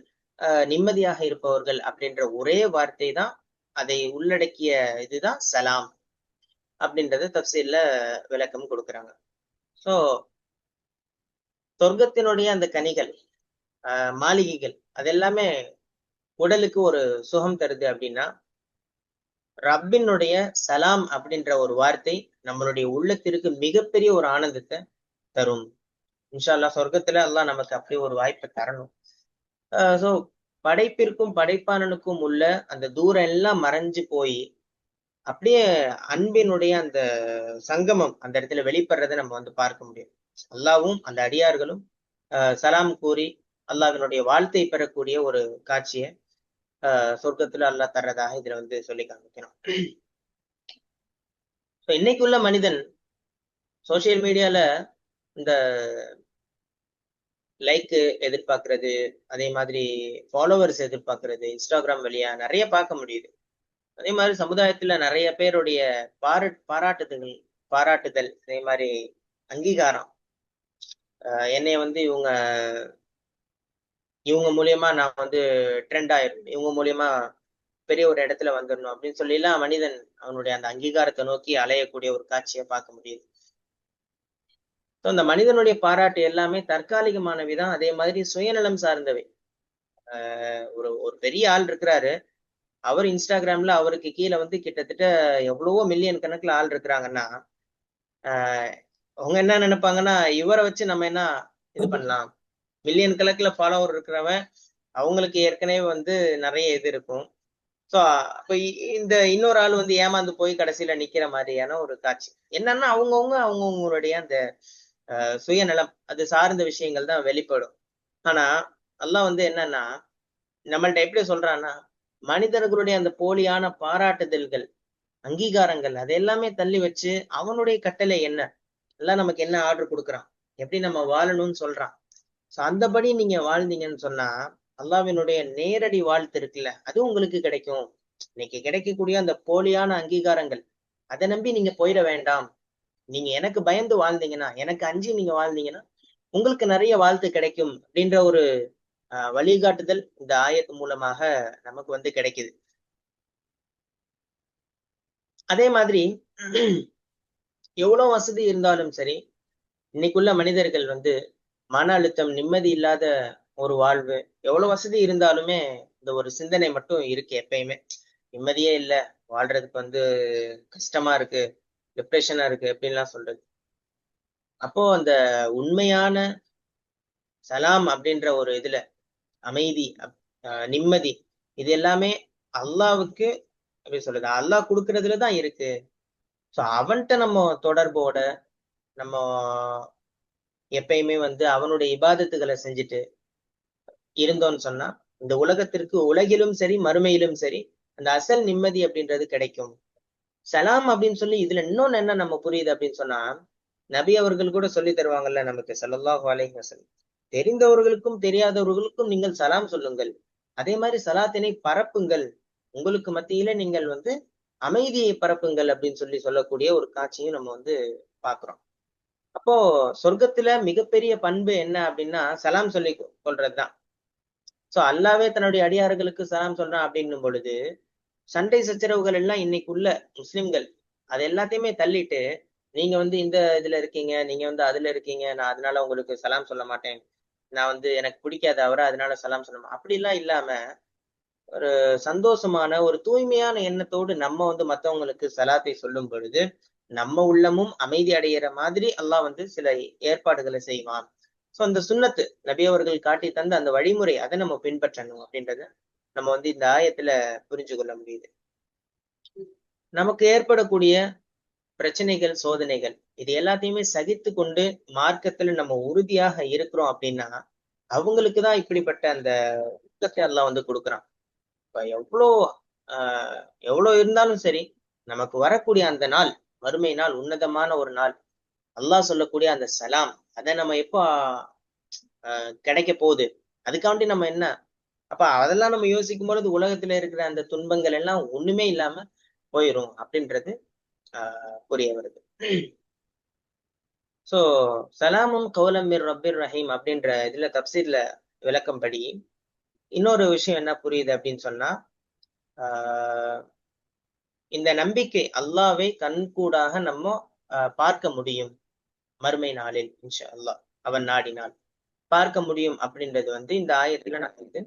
நிம்மதியாக இருப்பவர்கள் அப்படின்ற ஒரே வார்த்தை தான் அதை உள்ளடக்கிய இதுதான் சலாம் அப்படின்றத தஃசீர்ல விளக்கம் கொடுக்குறாங்க. சோ சொர்க்கத்தினுடைய அந்த கனிகள், மாளிகைகள், அதெல்லாமே உடலுக்கு ஒரு சுகம் தருது அப்படின்னா ரப்பினுடைய சலாம் அப்படின்ற ஒரு வார்த்தை நம்மளுடைய உள்ளத்திற்கு மிகப்பெரிய ஒரு ஆனந்தத்தை தரும். இன்ஷா அல்லாஹ் சொர்க்கத்துல அல்லாஹ் நமக்கு அப்படி ஒரு வாய்ப்பை தரணும். சோ படைப்பிற்கும் படைப்பாளனுக்கும் உள்ள அந்த தூரம் எல்லாம் மறைஞ்சு போய் அப்படியே அன்பினுடைய அந்த சங்கமம் அந்த இடத்துல வெளிப்படுறதை நம்ம வந்து பார்க்க முடியும். அல்லாவும் அந்த அடியார்களும் சலாம் கூறி அல்லாஹ்வினுடைய வாழ்த்தை பெறக்கூடிய ஒரு காட்சியை சொர்க்கத்துல அல்லாஹ் தர்றதாக இதுல வந்து சொல்லி காமிக்கணும். இன்னைக்குள்ள மனிதன் சோசியல் மீடியால இந்த லைக் எதிர்பார்க்கறது, அதே மாதிரி ஃபாலோவர்ஸ் எதிர்பார்க்கறது இன்ஸ்டாகிராம் வழியா நிறைய பார்க்க முடியுது. அதே மாதிரி சமுதாயத்துல நிறைய பேருடைய பாராட்டுதல், அதே மாதிரி அங்கீகாரம், என்னைய வந்து இவங்க மூலியமா நான் வந்து ட்ரெண்ட் ஆயிரும், இவங்க மூலியமா பெரிய ஒரு இடத்துல வந்துடணும் அப்படின்னு சொல்லி எல்லாம் மனிதன் அவனுடைய அந்த அங்கீகாரத்தை நோக்கி அலையக்கூடிய ஒரு காட்சியை பார்க்க முடியுது. அந்த மனிதனுடைய பாராட்டு எல்லாமே தற்காலிகமானவிதான், அதே மாதிரி சுயநலம் சார்ந்தவை. ஒரு ஒரு பெரிய ஆள் இருக்கிறாரு, அவர் இன்ஸ்டாகிராம்ல அவருக்கு கீழே வந்து கிட்டத்தட்ட எவ்வளவோ மில்லியன் கணக்குல ஆள் இருக்கிறாங்கன்னா அவங்க என்ன நினைப்பாங்கன்னா இவரை வச்சு நம்ம என்ன இது பண்ணலாம், மில்லியன் கணக்குல ஃபாலோவர் இருக்கிறவன் அவங்களுக்கு ஏற்கனவே வந்து நிறைய இது இருக்கும். சோ அப்ப இந்த இன்னொரு ஆள் வந்து ஏமாந்து போய் கடைசியில நிக்கிற மாதிரியான ஒரு காட்சி. என்னன்னா அவங்கவுங்களுடைய அந்த சுயநலம் அது சார்ந்த விஷயங்கள் தான் வெளிப்படும். ஆனா அல்லாஹ் வந்து என்னன்னா நம்மள்ட்ட எப்படி சொல்றான்னா மனிதர்களுடைய அந்த போலியான பாராட்டுதல்கள், அங்கீகாரங்கள், அது எல்லாமே தள்ளி வச்சு அவனுடைய கட்டளை என்ன, எல்லாம் நமக்கு என்ன ஆர்டர் கொடுக்குறான், எப்படி நம்ம வாழணும்னு சொல்றான். சோ அந்தபடி நீங்க வாழ்ந்தீங்கன்னு சொன்னா அல்லாஹ்வினுடைய நேரடி வாழ்த்து இருக்குல்ல, அது உங்களுக்கு கிடைக்கும். இன்னைக்கு கிடைக்கக்கூடிய அந்த போலியான அங்கீகாரங்கள், அதை நம்பி நீங்க போயிட வேண்டாம். நீங்க எனக்கு பயந்து வாழ்ந்தீங்கன்னா, எனக்கு அஞ்சி நீங்க வாழ்ந்தீங்கன்னா உங்களுக்கு நிறைய வாழ்த்து கிடைக்கும் அப்படின்ற ஒரு வழிகாட்டுதல் இந்த ஆயத்து மூலமாக நமக்கு வந்து கிடைக்குது. அதே மாதிரி எவ்வளவு வசதி இருந்தாலும் சரி, இன்னைக்குள்ள மனிதர்கள் வந்து மன அழுத்தம், நிம்மதி இல்லாத ஒரு வாழ்வு, எவ்வளவு வசதி இருந்தாலுமே இந்த ஒரு சிந்தனை மட்டும் இருக்கு எப்பயுமே. நிம்மதியே இல்ல, வாழ்றதுக்கு வந்து கஷ்டமா இருக்கு, டிப்ரெஷனா இருக்கு அப்படின்லாம் சொல்றது. அப்போ அந்த உண்மையான சலாம் அப்படின்ற ஒரு இதுல அமைதி, நிம்மதி, இது எல்லாமே அல்லாவுக்கு எப்படி சொல்றது, அல்லாஹ் கொடுக்கறதுலதான் இருக்கு. சோ அவன்கிட்ட நம்ம தொடர்போட நம்ம எப்பயுமே வந்து அவனுடைய இபாதத்துகளை செஞ்சுட்டு இருந்தோம்னு சொன்னா இந்த உலகத்திற்கு, உலகிலும் சரி மறுமையிலும் சரி, அந்த அசல் நிம்மதி அப்படின்றது கிடைக்கும். சலாம் அப்படின்னு சொல்லி இதுல இன்னொன்னு என்ன நம்ம புரியுது அப்படின்னு சொன்னா, நபி அவர்கள் கூட சொல்லி தருவாங்கல்ல நமக்கு, ஸல்லல்லாஹு அலைஹி வஸல்லம், தெரிந்தவர்களுக்கும் தெரியாதவர்களுக்கும் நீங்கள் சலாம் சொல்லுங்கள், அதே மாதிரி சலாத்தினை பரப்புங்கள், உங்களுக்கு மத்தியில நீங்கள் வந்து அமைதியை பரப்புங்கள் அப்படின்னு சொல்லி சொல்லக்கூடிய ஒரு காட்சியும் நம்ம வந்து பாக்குறோம். அப்போ சொர்க்கத்துல மிகப்பெரிய பண்பு என்ன அப்படின்னா சலாம் சொல்லி கொள்றதுதான். சோ அல்லாவே தன்னுடைய அடியார்களுக்கு சலாம் சொல்றான் அப்படின்னும் பொழுது, சண்டை சச்சரவுகள் எல்லாம் இன்னைக்குள்ள முஸ்லிம்கள் அது எல்லாத்தையுமே தள்ளிட்டு, நீங்க வந்து இந்த இதுல இருக்கீங்க, நீங்க வந்து அதுல இருக்கீங்க, நான் அதனால உங்களுக்கு சலாம் சொல்ல மாட்டேன், நான் வந்து எனக்கு பிடிக்காத அவரை அதனால சலாம் சொல்ல மாட்டேன், அப்படிலாம் இல்லாம ஒரு சந்தோஷமான ஒரு தூய்மையான எண்ணத்தோடு நம்ம வந்து மத்தவங்களுக்கு சலாத்தை சொல்லும் பொழுது நம்ம உள்ளமும் அமைதி அடைகிற மாதிரி அல்லாஹ் வந்து சில ஏற்பாடுகளை செய்வான். சோ அந்த சுன்னத்து நபி அவர்கள் காட்டி தந்த அந்த வழிமுறை, அதை நம்ம பின்பற்றணும் அப்படின்றத நம்ம வந்து இந்த ஆயத்துல புரிஞ்சு கொள்ள முடியுது. நமக்கு ஏற்படக்கூடிய பிரச்சனைகள், சோதனைகள், இது எல்லாத்தையுமே சகித்து கொண்டு மார்க்கத்துல நம்ம உறுதியாக இருக்கிறோம் அப்படின்னா அவங்களுக்குதான் இப்படிப்பட்ட அந்த ஊக்கத்தை எல்லாம் வந்து கொடுக்குறான். இப்ப எவ்வளவு இருந்தாலும் சரி, நமக்கு வரக்கூடிய அந்த நாள், மறுமை நாள், உன்னதமான ஒரு நாள், அல்லாஹ் சொல்லக்கூடிய அந்த சலாம், அதை நம்ம எப்போ கிடைக்க போகுது, அதுக்காண்டி நம்ம என்ன, அப்ப அதெல்லாம் நம்ம யோசிக்கும் பொழுது உலகத்துல இருக்கிற அந்த துன்பங்கள் எல்லாம் ஒண்ணுமே இல்லாம போயிரும் அப்படின்றது புரிய வருது. சோ சலாமும் கௌலம் மிர் ரப்பிர் ரஹீம் அப்படின்ற இதுல தப்சீர்ல விளக்கம் படி இன்னொரு விஷயம் என்ன புரியுது அப்படின்னு சொன்னா, ஆஹ் இந்த நம்பிக்கை அல்லாவை கண்கூடாக நம்ம பார்க்க முடியும் மறுமை நாளில் இன்ஷா அல்லாஹ், அவன் நாடினால் பார்க்க முடியும் அப்படின்றது வந்து இந்த ஆயத்துல நமக்கு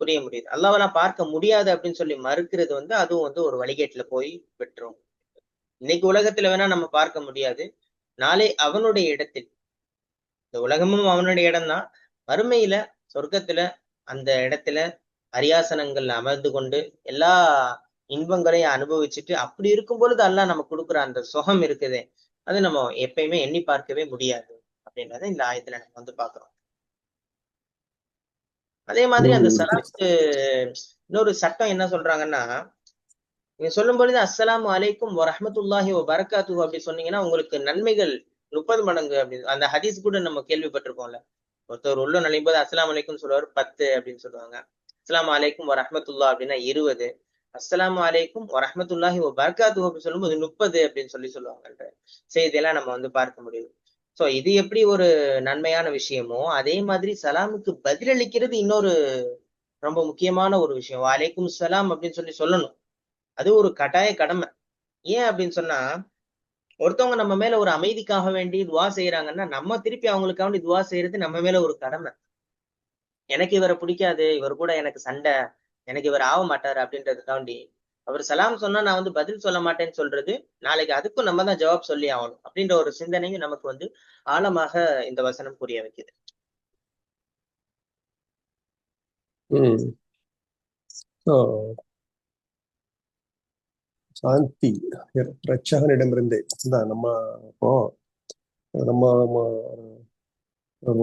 புரிய முடியுது. அல்லாஹ்வெல்லாம் பார்க்க முடியாது அப்படின்னு சொல்லி மறுக்கிறது வந்து அதுவும் வந்து ஒரு வழிகேட்டுல போய் விட்டுரும். இன்னைக்கு உலகத்துல வேணா நம்ம பார்க்க முடியாது, நாளை அவனுடைய இடத்தில், இந்த உலகமும் அவனுடைய இடம்தான், மறுமையில சொர்க்கத்துல அந்த இடத்துல அரியாசனங்கள் அமர்ந்து கொண்டு எல்லா இன்பங்களையும் அனுபவிச்சுட்டு அப்படி இருக்கும் பொழுது அல்லாஹ் நமக்கு கொடுக்குற அந்த சுகம் இருக்குதே, அது நம்ம எப்பயுமே எண்ணி பார்க்கவே முடியாது அப்படின்றத இந்த ஆயத்துல நம்ம வந்து பாக்குறோம். அதே மாதிரி அந்த சலாத்துக்கு இன்னொரு சட்டம் என்ன சொல்றாங்கன்னா, நீங்க சொல்லும் பொழுது அஸ்ஸலாமு அலைக்கும் வரஹ்மத்துல்லாஹி வபரகாத்துஹு அப்படி சொன்னீங்கன்னா உங்களுக்கு நன்மைகள் 30 மடங்கு அப்படின்னு அந்த ஹதீஸ் கூட நம்ம கேள்விப்பட்டிருக்கோம்ல. ஒருத்தர் உள்ள நுழையும் போது அஸ்ஸலாமு அலைக்கும் சொல்லுவார் 10 அப்படின்னு சொல்லுவாங்க, அஸ்ஸலாமு அலைக்கும் வரஹ்மத்துல்லாஹ் அப்படின்னா 20, அஸ்ஸலாமு அலைக்கும் வரஹ்மத்துல்லாஹி வபரகாத்துஹு அப்படி சொல்லும்போது 30 அப்படின்னு சொல்லுவாங்கன்ற செய்தியெல்லாம் நம்ம வந்து பார்க்க முடியுது. சோ இது எப்படி ஒரு நன்மையான விஷயமோ அதே மாதிரி சலாமுக்கு பதிலளிக்கிறது இன்னொரு ரொம்ப முக்கியமான ஒரு விஷயம். வலைக்கும் சலாம் அப்படின்னு சொல்லணும், அது ஒரு கட்டாய கடமை. ஏன் அப்படின்னு சொன்னா, ஒருத்தவங்க நம்ம மேல ஒரு அமைதிக்காக வேண்டி துவா செய்யறாங்கன்னா நம்ம திருப்பி அவங்களுக்காக வேண்டி துவா செய்யறது நம்ம மேல ஒரு கடமை. எனக்கு இவரை பிடிக்காது, இவர் கூட எனக்கு சண்டை, எனக்கு இவர் ஆக மாட்டாரு அப்படின்றதுக்காண்டி அவர் சலாம் சொன்னா நான் வந்து பதில் சொல்ல மாட்டேன்னு சொல்றது, நாளைக்கு அதுக்கும் நம்ம தான் ஜவாப் சொல்லி ஆகணும் அப்படின்ற ஒரு சிந்தனையும் நமக்கு வந்து ஆழமாக இந்த வசனம் புரிய வைக்குது. சாந்தி ரட்சகனிடமிருந்து தான் நம்ம இப்போ நம்ம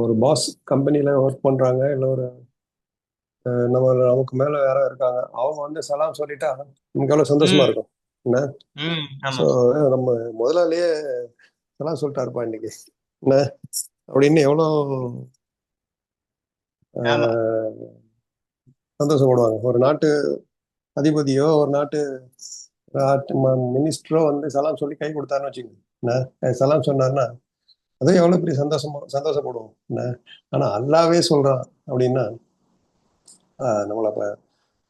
ஒரு பாஸ் கம்பெனில ஒர்க் பண்றாங்க, இல்லை ஒரு நமக்கு மேல யாரோ இருக்காங்க, அவங்க வந்து சலாம் சொல்லிட்டா நமக்கு எவ்வளவு சந்தோஷமா ம் இருக்கும் என்ன. ம் ஸோ ஆமா நம்ம முதலாளியே சலாம் சொல்லிட்டாருப்பா இன்னைக்கு என்ன அப்படின்னு எவ்வளோ ஆமா அஹ், சந்தோஷப்படுவாங்க. ஒரு நாட்டு அதிபதியோ ஒரு நாட்டு மினிஸ்டரோ வந்து சலாம் சொல்லி கை கொடுத்தாருன்னு வச்சுக்கோங்க என்ன, சலாம் சொன்னாருன்னா அது எவ்வளவு பெரிய சந்தோஷப்படுவோம் என்ன. ஆனா அல்லாவே சொல்றான் அப்படின்னா நம்மளை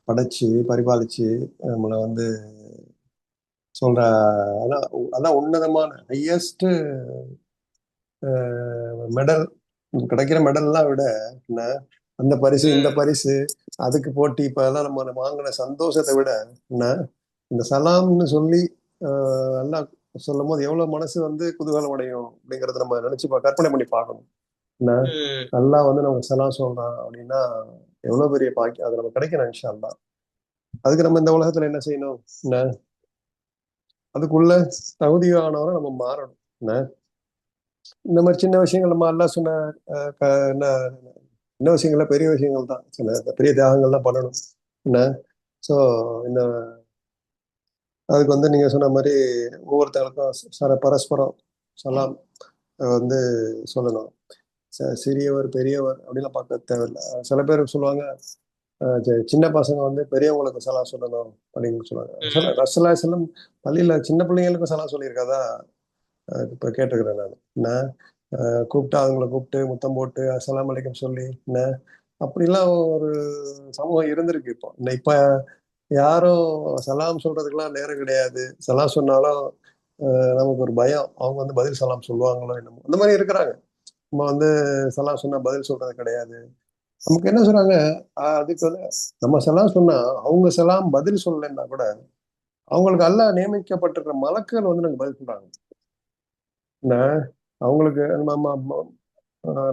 படைச்சு பரிபாலிச்சு நம்மளை வந்து சொல்ற, அதான் அதான் உன்னதமான ஹையஸ்ட் மெடல். கிடைக்கிற மெடல்லாம் விட என்ன, அந்த பரிசு இந்த ம் பரிசு அதுக்கு போட்டி இப்ப எல்லாம் நம்ம வாங்கின சந்தோஷத்தை விட என்ன, இந்த சலாம்னு சொல்லி அல்லாஹ் சொல்லும் போது எவ்வளவு மனசு வந்து குதூகலம் அடையும் அப்படிங்கறத நம்ம நினைச்சு கற்பனை பண்ணி பார்க்கணும் என்ன. ம் அல்லாஹ் வந்து நமக்கு சலாம் சொல்றான் அப்படின்னா எவ்வளவு பெரிய பாக்கியம் அது நம்ம கிடைக்கணும் இன்ஷா அல்லாஹ். அதுக்கு நம்ம இந்த உலகத்துல என்ன செய்யணும் என்ன, அதுக்குள்ள தகுதியானவரை நம்ம மாறணும் என்ன. இந்த மாதிரி சின்ன விஷயங்கள் நம்ம எல்லாம் சொன்ன என்ன சின்ன விஷயங்கள்ல பெரிய விஷயங்கள் தான், சில பெரிய தியாகங்கள்லாம் பண்ணணும் என்ன. ஸோ இந்த அதுக்கு வந்து நீங்க சொன்ன மாதிரி ஒவ்வொருத்தங்களுக்கும் பரஸ்பரம் சலாம் வந்து சொல்லணும். சிறியவர் பெரியவர் அப்படிலாம் பார்க்க தேவையில்லை. சில பேர் சொல்லுவாங்க சின்ன பசங்க வந்து பெரியவங்களுக்கு சலாம் சொல்லணும் அப்படின்னு சொல்லுவாங்க. ம் ரசூலுல்லாஹி ஸல்லல்லாஹு அலைஹி வஸல்லம் பள்ளியில சின்ன பிள்ளைங்களுக்கும் சலாம் சொல்லியிருக்காதா இப்ப கேட்டுக்கிறேன் நான் என்ன. கூப்பிட்டு அவங்கள கூப்பிட்டு முத்தம் போட்டு அஸ்ஸலாமு அலைக்கும் சொல்லி என்ன, அப்படிலாம் ஒரு சமூகம் இருந்திருக்கு. இப்போ இப்ப யாரும் சலாம் சொல்றதுக்கெல்லாம் நேரம் கிடையாது. சலாம் சொன்னாலும் நமக்கு ஒரு பயம், அவங்க வந்து பதில் சலாம் சொல்லுவாங்களோ என்னமோ அந்த மாதிரி இருக்கிறாங்க. நம்ம வந்து சலாம் சொன்னா பதில் சொல்றது கிடையாது. நமக்கு என்ன சொல்றாங்க, அதுக்கு வந்து நம்ம சலாம் சொன்னா அவங்க சலாம் பதில் சொல்லலைன்னா கூட அவங்களுக்கு அல்லாஹ் நியமிக்கப்பட்டிருக்கிற மலக்குகள் வந்து நமக்கு பதில் சொல்றாங்க என்ன. அவங்களுக்கு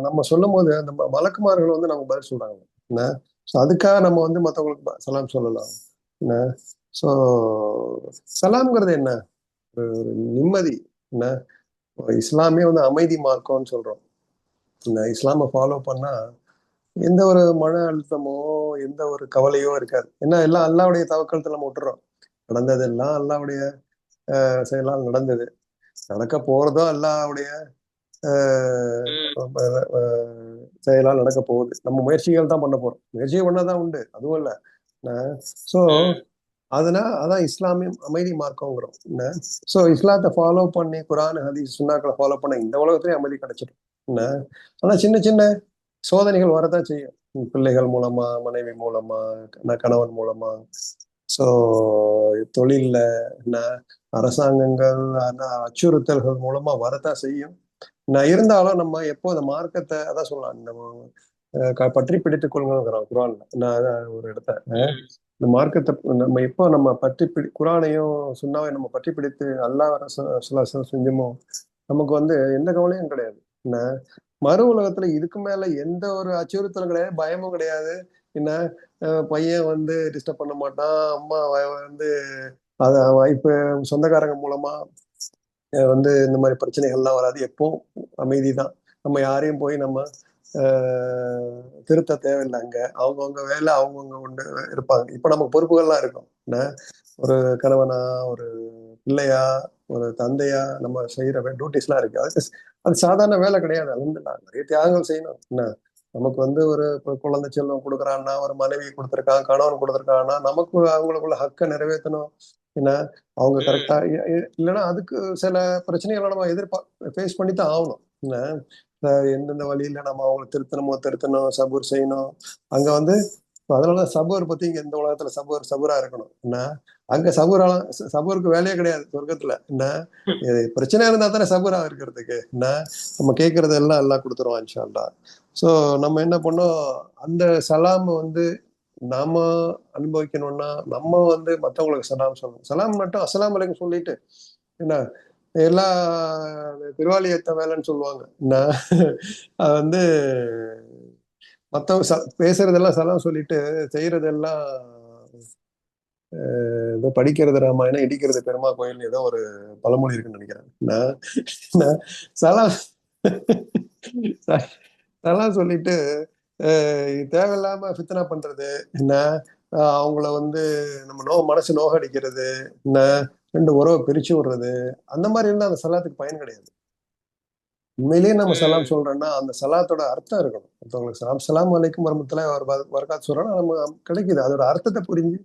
நம்ம சொல்லும் போது அந்த மலக்குமார்கள் வந்து நமக்கு பதில் சொல்றாங்க என்ன. ஸோ அதுக்காக நம்ம வந்து மற்றவங்களுக்கு சலாம் சொல்லலாம் என்ன. ஸோ சலாம்ங்கிறது என்ன, ஒரு நிம்மதி என்ன. இஸ்லாமே வந்து அமைதி மார்க்கம்னு சொல்றோம் என்ன. இஸ்லாமை ஃபாலோ பண்ணா எந்த ஒரு மன அழுத்தமோ எந்த ஒரு கவலையோ இருக்காது. ஏன்னா எல்லாம் அல்லாவுடைய தவக்கலத்துல நம்ம விட்டுறோம். நடந்ததெல்லாம் அல்லாவுடைய செயலால் நடந்தது, நடக்க போறதோ அல்லாவுடைய ம் செயலால் நடக்க போகுது. நம்ம முயற்சிகள் தான் பண்ண போறோம், முயற்சிகள் பண்ணாதான் உண்டு, அதுவும் இல்லை. ஸோ ம் அதனால அதான் இஸ்லாமியம் அமைதி மார்க்கங்கிறோம் என்ன. ஸோ இஸ்லாத்தை ஃபாலோ பண்ணி குரான் ஹதீஸ் சுன்னாக்களை ஃபாலோ பண்ண இந்த உலகத்திலேயே அமைதி கிடைச்சிடும் என்ன. ஆனா சின்ன சின்ன சோதனைகள் வரதான் செய்யும். பிள்ளைகள் மூலமா, மனைவி மூலமா, கணவன் மூலமா, ஸோ தொழில்ல என்ன, அரசாங்கங்கள் அச்சுறுத்தல்கள் மூலமா வரத்தான் செய்யும். நான் இருந்தாலும் நம்ம எப்போ அந்த மார்க்கத்தை அதான் சொல்லலாம், நம்ம பற்றி பிடித்துக் கொள்ளுங்கிறோம் குரான்ல. நான் ஒரு இடத்த ம் இந்த மார்க்கத்தை நம்ம எப்போ நம்ம குரானையும் சுன்னாவையும் நம்ம பற்றி பிடித்து அல்லாஹ் செஞ்சோமோ நமக்கு வந்து எந்த கவலையும் கிடையாது என்ன. மறு உலகத்துல இதுக்கு மேல எந்த ஒரு அச்சுறுத்தலும் கிடையாது, பயமும் கிடையாது என்ன. பையன் வந்து டிஸ்டர்ப் பண்ண மாட்டான், அம்மா வந்து அத வைப்பு சொந்தக்காரங்க மூலமா வந்து இந்த மாதிரி பிரச்சனைகள்லாம் வராது. எப்போ அமைதி தான். நம்ம யாரையும் போய் நம்ம திருத்த தேவையில்லை. அங்க அவங்கவுங்க வேலை அவங்கவுங்க உண்டு இருப்பாங்க. இப்ப நமக்கு பொறுப்புகள்லாம் இருக்கும் என்ன. ஒரு கணவனா, ஒரு பிள்ளையா, ஒரு தந்தையா நம்ம செய்யற டியூட்டிஸ்லாம் இருக்கு. அது சாதாரண வேலை கிடையாது. அல்ஹம்துலில்லாஹ் நிறைய தியாகங்கள் செய்யணும் என்ன. நமக்கு வந்து ஒரு குழந்தை செல்வம் கொடுக்குறான்னா, ஒரு மனைவி கொடுத்துருக்கான், கணவன் கொடுத்துருக்கான்னா நமக்கு அவங்களுக்குள்ள ஹக்கை நிறைவேற்றணும் என்ன. அவங்க ம் கரெக்டா இல்லைன்னா அதுக்கு சில பிரச்சனைகளை நம்ம ஃபேஸ் பண்ணி தான் ஆகணும் என்ன. எந்தெந்த வழியில நம்ம அவங்களை திருத்தணும், சபூர் செய்யணும். அங்க வந்து அதனால சபூர் பத்தி இங்க இந்த உலகத்துல சபூரா இருக்கணும் என்ன. அங்க சபூருக்கு வேலையே கிடையாது சொர்க்கத்துல என்ன. பிரச்சனை இருந்தா தானே சபூரா இருக்கிறதுக்கு என்ன. நம்ம கேட்கறது எல்லாம் எல்லாம் கொடுத்துருவோம் இன்ஷா அல்லாஹ். ஸோ நம்ம என்ன பண்ணோம், அந்த சலாம் வந்து நாம அனுபவிக்கணும்னா நம்ம வந்து மற்றவங்களுக்கு சலாம் சொல்லணும். சலாம் மட்டும் அஸ்ஸலாமு அலைக்கும் சொல்லிட்டு என்ன, எல்லா திருவாளியத்த வேலைன்னு சொல்லுவாங்க என்ன. அது வந்து மற்றவங்க பேசுறதெல்லாம் சலாம் சொல்லிட்டு செய்யறதெல்லாம் ஏதோ படிக்கிறது ராமாயணம் இடிக்கிறது பெருமா கோயில் ஏதோ ஒரு பழமொழி இருக்குன்னு நினைக்கிறேன் சலாம் சலாம் சொல்லிட்டு தேவையில்லாம ஃபித்னா பண்றது என்ன, அவங்கள வந்து நம்ம மனசு நோகடிக்கிறது என்ன, ரெண்டு உறவை பிரிச்சு விடுறது, அந்த மாதிரி இருந்தா அந்த சலாத்துக்கு பயன் கிடையாது. உண்மையிலேயே நம்ம சலாம் சொல்றோம்னா அந்த சலாத்தோட அர்த்தம் இருக்கணும். மற்றவங்களுக்கு சலாம் சலாம் அலைக்கும் வரமத்துலாம் வரகாத்து சொல்றோம்னா நம்ம கிடைக்குது, அதோட அர்த்தத்தை புரிஞ்சு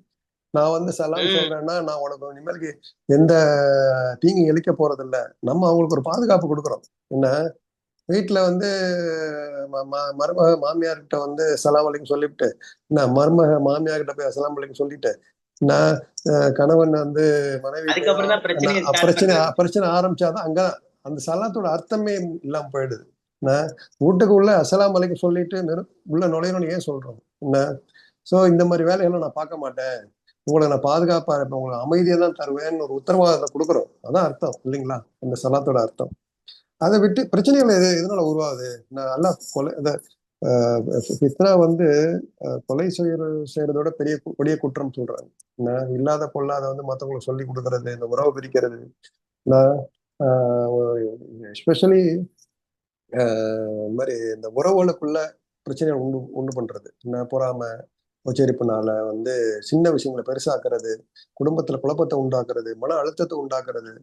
நான் வந்து சலாம் சொல்றேன்னா நான் உனக்கு இனிமேலுக்கு எந்த தீங்கு இழைக்க போறது இல்லை, நம்ம அவங்களுக்கு ஒரு பாதுகாப்பு கொடுக்குறோம். என்ன, வீட்டுல வந்து மருமக மாமியார்கிட்ட வந்து சலாம் அலைக்கும் சொல்லிவிட்டு, நான் மருமக மாமியார்கிட்ட போய் அஸ்ஸலாமு அலைக்கும் சொல்லிட்டு, நான் கணவன் வந்து மனைவிட்டையும் பிரச்சனை ஆரம்பிச்சாதான் அங்கதான் அந்த சலாத்தோட அர்த்தமே இல்லாம போயிடுது. வீட்டுக்குள்ள அஸ்ஸலாமு அலைக்கும் சொல்லிட்டு உள்ள நுழையணும்னு ஏன் சொல்றோம் என்ன? சோ இந்த மாதிரி வேலைகளை நான் பார்க்க மாட்டேன், உங்களை நான் பாதுகாப்பா இருப்பேன், உங்களுக்கு அமைதியை தான் தருவேன்னு ஒரு உத்தரவாதத்தை கொடுக்குறோம். அதான் அர்த்தம் இல்லைங்களா இந்த சலாத்தோட அர்த்தம். அதை விட்டு பிரச்சனைகள் எதனால உருவாகுது? நான் நல்லா கொலை ஃபித்னா வந்து கொலை செய்யறதோட பெரிய குற்றம் சொல்றாங்க. நான் இல்லாத பொல்லாத வந்து மற்றவங்களுக்கு சொல்லி கொடுக்கறது, இந்த உறவை பிரிக்கிறது, நான் எஸ்பெஷலி இந்த மாதிரி இந்த உறவுகளுக்குள்ள பிரச்சனையை உண்டு பண்றது, நான் பொறாம உச்சரிப்புனால வந்து சின்ன விஷயங்களை பெருசாக்குறது, குடும்பத்துல குழப்பத்தை உண்டாக்குறது, மன அழுத்தத்தை உண்டாக்குறது,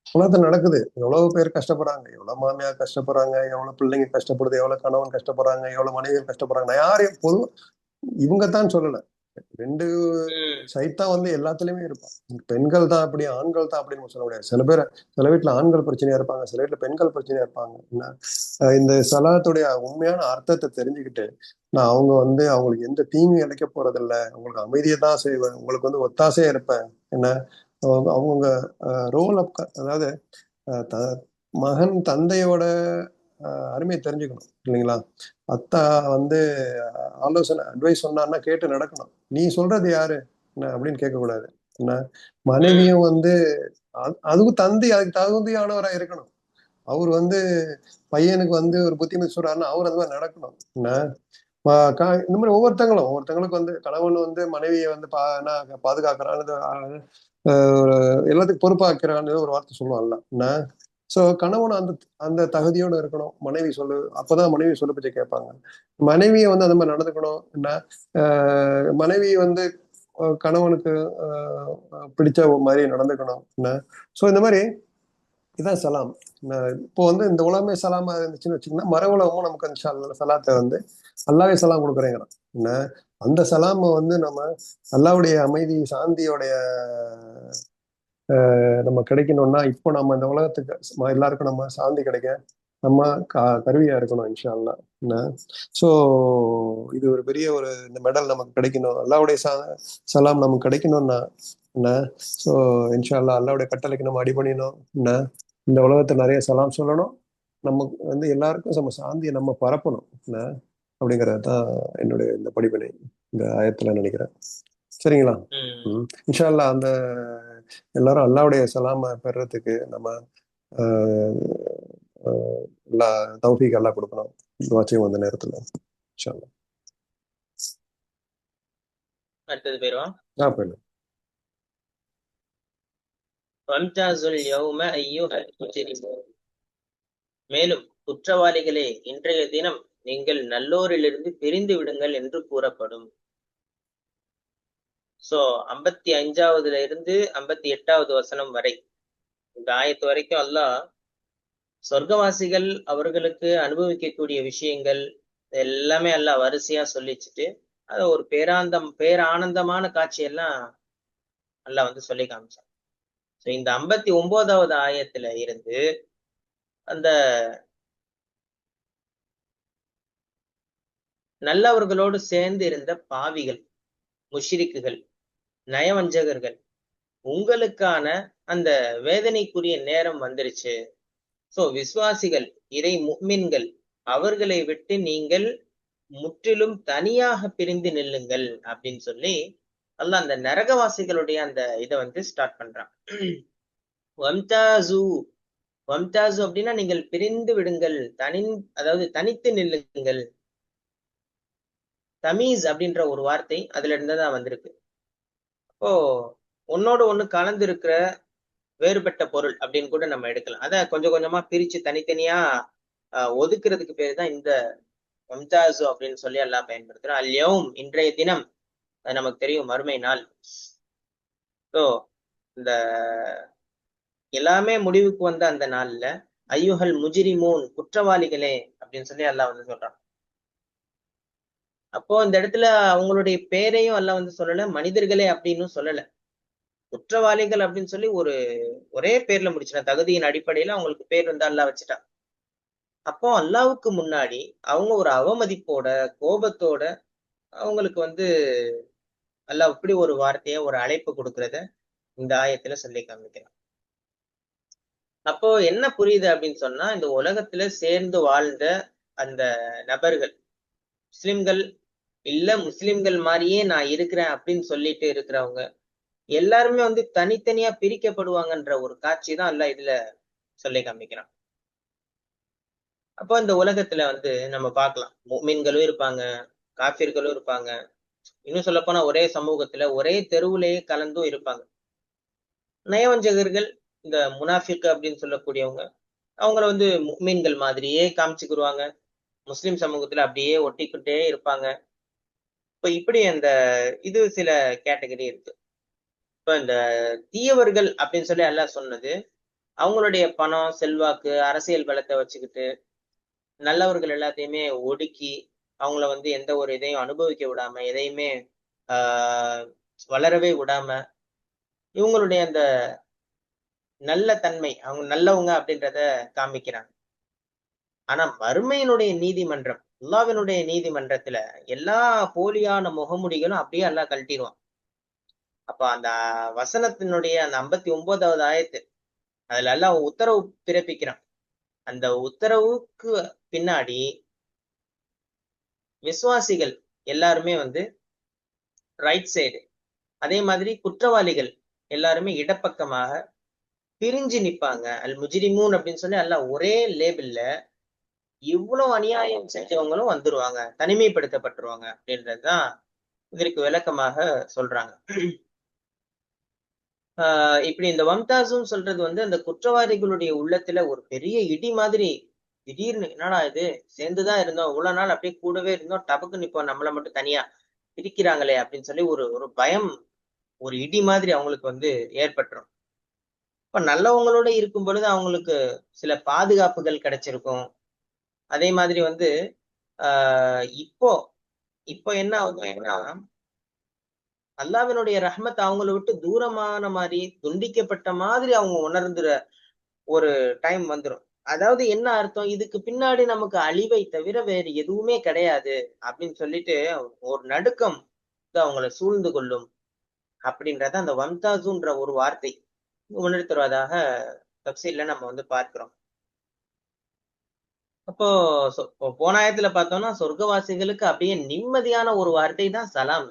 உலகத்துல நடக்குது. எவ்வளவு பேர் கஷ்டப்படுறாங்க, எவ்வளவு மாமியார் கஷ்டப்படுறாங்க, எவ்வளவு பிள்ளைங்க கஷ்டப்படுது, எவ்வளவு கணவன் கஷ்டப்படுறாங்க, எவ்வளவு மனைவிகள் கஷ்டப்படுறாங்க. நான் யாரையும் பொதுவா இவங்க தான் சொல்லல, ரெண்டு சைத்தான் வந்து எல்லாத்துலயுமே இருப்பான். பெண்கள் தான் அப்படி, ஆண்கள் தான் அப்படின்னு சொல்ல முடியாது. சில வீட்டுல ஆண்கள் பிரச்சனையா இருப்பாங்க, சில வீட்டுல பெண்கள் பிரச்சனையா இருப்பாங்க. இந்த சலாத்துடைய உண்மையான அர்த்தத்தை தெரிஞ்சுக்கிட்டு நான் அவங்க வந்து அவங்களுக்கு எந்த தீங்கு இழைக்க போறதில்ல, உங்களுக்கு அமைதியை தான் செய்வேன், உங்களுக்கு வந்து ஒத்தாசையா இருப்பேன் என்ன, அவங்க ரோல் அப், அதாவது மகன் தந்தையோட அருமையை தெரிஞ்சுக்கணும் இல்லைங்களா. அத்தா வந்து ஆலோசனை அட்வைஸ் சொன்னான்னா கேட்டு நடக்கணும். நீ சொல்றது யாரு என்ன அப்படின்னு கேட்கக்கூடாது என்ன. மனைவியும் வந்து அதுவும் தந்தை அதுக்கு தகுதியானவரா இருக்கணும். அவர் வந்து பையனுக்கு வந்து ஒரு புத்திமதி சொல்றாருன்னா அவர் அது மாதிரி நடக்கணும் என்ன. இந்த மாதிரி ஒவ்வொருத்தங்களுக்கு வந்து கணவன் வந்து மனைவியை வந்து பாதுகாக்கிறான்னு எல்லாத்துக்கும் பொறுப்பாக்கிறான்னு ஒரு வார்த்தை சொல்லுவாங்கல்ல என்ன. சோ கணவன் அந்த அந்த தகுதியோட இருக்கணும். மனைவி அப்பதான் மனைவி சொல்ல பற்றி கேட்பாங்க. மனைவியை வந்து அந்த மாதிரி நடந்துக்கணும் என்ன. மனைவி வந்து கணவனுக்கு பிடிச்ச மாதிரி நடந்துக்கணும் என்ன. சோ இந்த மாதிரி இதான் சலாம். இப்போ வந்து இந்த உலகமே சலாமா இருந்துச்சுன்னு வச்சுக்கோங்கன்னா, மர உலகமும் நமக்கு அந்த சலாத்தை வந்து அல்லாவே சலாம் கொடுக்குறேங்கிறான் என்ன. அந்த சலாம வந்து நம்ம அல்லாவுடைய அமைதி சாந்தியோடைய நம்ம கிடைக்கணும்னா இப்போ நம்ம இந்த உலகத்துக்கு எல்லாருக்கும் நம்ம சாந்தி கிடைக்க நம்ம கருவியா இருக்கணும் இன்ஷா அல்லா என்ன. ஸோ இது ஒரு பெரிய இந்த மெடல் நமக்கு கிடைக்கணும், அல்லாவுடைய சலாம் நமக்கு கிடைக்கணும்னா என்ன. ஸோ இன்ஷா அல்லா அல்லாவுடைய கட்டளைக்கு நம்ம அடிபணியணும் என்ன. இந்த உலகத்தை நிறைய சலாம் சொல்லணும், நமக்கு வந்து எல்லாருக்கும் நம்ம சாந்தியை நம்ம பரப்பணும் என்ன. அப்படிங்கிறது தான் என்னுடைய இந்த படிப்பினை இந்த ஆயத்துல நினைக்கிறேன். சரிங்களா. இன்ஷா அல்லா அந்த எல்லாரும் அல்லாவுடைய சலாம பெறறதுக்கு நம்ம எல்லா தௌஃபீக் அல்லாஹ் கொடுக்கணும். வாட்சிங் வந்த நேரத்துல இன்ஷா அல்லா. அடுத்தது போயிடுவோம். போயிடும். மேலும் குற்றவாளிகளே, இன்றைய தினம் நீங்கள் நல்லோரிலிருந்து பிரிந்து விடுங்கள் என்று கூறப்படும். சோ 55 இருந்து 58 வசனம் வரை இந்த ஆயத்து வரைக்கும் அல்லாஹ் சொர்க்கவாசிகள் அவர்களுக்கு அனுபவிக்கக்கூடிய விஷயங்கள் எல்லாமே அல்லாஹ் வரிசையா சொல்லிச்சுட்டு அத ஒரு பேரானந்தமான காட்சியெல்லாம் அல்லாஹ் வந்து சொல்லி காமிச்சான். சோ இந்த 59வது ஆயத்துல இருந்து அந்த நல்லவர்களோடு சேர்ந்து இருந்த பாவிகள், முஷ்ரிக்குகள், நயவஞ்சகர்கள், உங்களுக்கான அந்த வேதனைக்குரிய நேரம் வந்துருச்சு. சோ விசுவாசிகள், இறை முஃமின்கள், அவர்களை விட்டு நீங்கள் முற்றிலும் தனியாக பிரிந்து நில்லுங்கள் அப்படின்னு சொல்லி அல்லாஹ் அந்த நரகவாசிகளுடைய அந்த இதை வந்து ஸ்டார்ட் பண்றான். வம்தாசு அப்படின்னா நீங்கள் பிரிந்து விடுங்கள், அதாவது தனித்து நில்லுங்கள். தமீஸ் அப்படின்ற ஒரு வார்த்தை அதுல இருந்துதான் வந்திருக்கு. அப்போ ஒன்னோடு ஒண்ணு கலந்து இருக்கிற வேறுபட்ட பொருள் அப்படின்னு கூட நம்ம எடுக்கலாம். அத கொஞ்சம் கொஞ்சமா பிரிச்சு தனித்தனியா ஒதுக்குறதுக்கு பேரு தான் இந்த மும்தாசு அப்படின்னு சொல்லி அல்லாஹ் பயன்படுத்துறோம். அல்யௌம் இன்றைய தினம், அது நமக்கு தெரியும் மறுமை நாள். ஸோ இந்த எல்லாமே முடிவுக்கு வந்த அந்த நாள்ல ஐயுஹல் முஜ்ரிமூன் குற்றவாளிகளே அப்படின்னு சொல்லி அல்லாஹ் வந்து சொல்றான். அப்போ இந்த இடத்துல அவங்களுடைய பேரையும் அல்லாஹ் வந்து சொல்லல, மனிதர்களே அப்படின்னு சொல்லல. குற்றவாளிகள் அப்படின்னு சொல்லி ஒரே பேர்ல முடிச்சிட்டான். தகுதியின் அடிப்படையில அவங்களுக்கு பேர் வந்து அல்லாஹ் வச்சுட்டான். அப்போ அல்லாஹ்வுக்கு முன்னாடி அவங்க ஒரு அவமதிப்போட, கோபத்தோட அவங்களுக்கு வந்து அல்லாஹ் இப்படி ஒரு வார்த்தைய, ஒரு அழைப்பு கொடுக்கிறத இந்த ஆயத்துல சொல்லி காமிக்கிறான். அப்போ என்ன புரியுது அப்படின்னு சொன்னா, இந்த உலகத்துல சேர்ந்து வாழ்ந்த அந்த நபர்கள், முஸ்லிம்கள் இல்ல முஸ்லிம்கள் மாதிரியே நான் இருக்கிறேன் அப்படின்னு சொல்லிட்டு இருக்கிறவங்க எல்லாருமே வந்து தனித்தனியா பிரிக்கப்படுவாங்கன்ற ஒரு காட்சி தான் அல்லாஹ் இதுல சொல்லி காமிக்கிறான். அப்போ இந்த உலகத்துல வந்து நம்ம பார்க்கலாம், முஃமின்களும் இருப்பாங்க, காஃபிர்களும் இருப்பாங்க. இன்னும் சொல்ல போனா ஒரே சமூகத்துல ஒரே தெருவுலயே கலந்தும் இருப்பாங்க. நயவஞ்சகர்கள், இந்த முனாஃபிக் அப்படின்னு சொல்லக்கூடியவங்க, அவங்கள வந்து முஃமின்கள் மாதிரியே காமிச்சுக்கிடுவாங்க. முஸ்லிம் சமூகத்துல அப்படியே ஒட்டிக்கிட்டே இருப்பாங்க. இப்ப இப்படி அந்த இது சில கேட்டகரி இருக்கு. இப்ப இந்த தீயவர்கள் அப்படின்னு சொல்லி அல்லாஹ் சொன்னது, அவங்களுடைய பணம், செல்வாக்கு, அரசியல் பலத்தை வச்சுக்கிட்டு நல்லவர்கள் எல்லாத்தையுமே ஒடுக்கி, அவங்கள வந்து எந்த ஒரு இதையும் அனுபவிக்க விடாம, எதையுமே ஆஹ் வளரவே விடாம, இவங்களுடைய அந்த நல்ல தன்மை, அவங்க நல்லவங்க அப்படின்றத காமிக்கிறாங்க. ஆனா மறுமையினுடைய நீதிமன்றம், அல்லாஹ்வினுடைய நீதிமன்றத்துல எல்லா போலியான முகமுடிகளும் அப்படியே அல்லாஹ் கழட்டிடுவான். அப்ப அந்த வசனத்தினுடைய அந்த 59வது ஆயத்து, அதுல எல்லாம் உத்தரவு பிறப்பிக்கிறான். அந்த உத்தரவுக்கு பின்னாடி விசுவாசிகள் எல்லாருமே வந்து ரைட் சைடு, அதே மாதிரி குற்றவாளிகள் எல்லாருமே இடப்பக்கமாக பிரிஞ்சு நிப்பாங்க. அல் முஜ்ரிமூன் அப்படின்னு சொல்லி எல்லாம் ஒரே லேபிள்ல இவ்வளவு அநியாயம் செஞ்சவங்களும் வந்துருவாங்க, தனிமைப்படுத்தப்பட்டுருவாங்க அப்படின்றதுதான் இதற்கு விளக்கமாக சொல்றாங்க. இப்படி இந்த வம்தாசும் சொல்றது வந்து அந்த குற்றவாளிகளுடைய உள்ளத்துல ஒரு பெரிய இடி மாதிரி, திடீர்னு என்னடா இது, சேர்ந்துதான் இருந்தோம் இவ்வளவு நாள், அப்படியே கூடவே இருந்தோம், டபக்குன்னு இப்போ நம்மள மட்டும் தனியா பிரிக்கிறாங்களே அப்படின்னு சொல்லி ஒரு ஒரு பயம், ஒரு இடி மாதிரி அவங்களுக்கு வந்து ஏற்பட்டுரும். இப்ப நல்லவங்களோட இருக்கும் பொழுது அவங்களுக்கு சில பாதுகாப்புகள் கிடைச்சிருக்கும். அதே மாதிரி வந்து இப்போ இப்போ என்ன ஆகுதுன்னா, அல்லாஹ்வினுடைய ரஹ்மத் அவங்கள விட்டு தூரமான மாதிரி, துண்டிக்கப்பட்ட மாதிரி அவங்க உணர்ந்துற ஒரு டைம் வந்துரும். அதாவது என்ன அர்த்தம், இதுக்கு பின்னாடி நமக்கு அழிவை தவிர வேறு எதுவுமே கிடையாது அப்படின்னு சொல்லிட்டு ஒரு நடுக்கம் வந்து அவங்கள சூழ்ந்து கொள்ளும் அப்படின்றத அந்த வம்தாசுன்ற ஒரு வார்த்தை உணர்த்துவதாக தப்சீல்ல நம்ம வந்து பார்க்கிறோம். அப்போ போன ஆயத்துல பார்த்தோம்னா சொர்க்கவாசிகளுக்கு அப்படியே நிம்மதியான ஒரு வார்த்தை தான் சலாம்.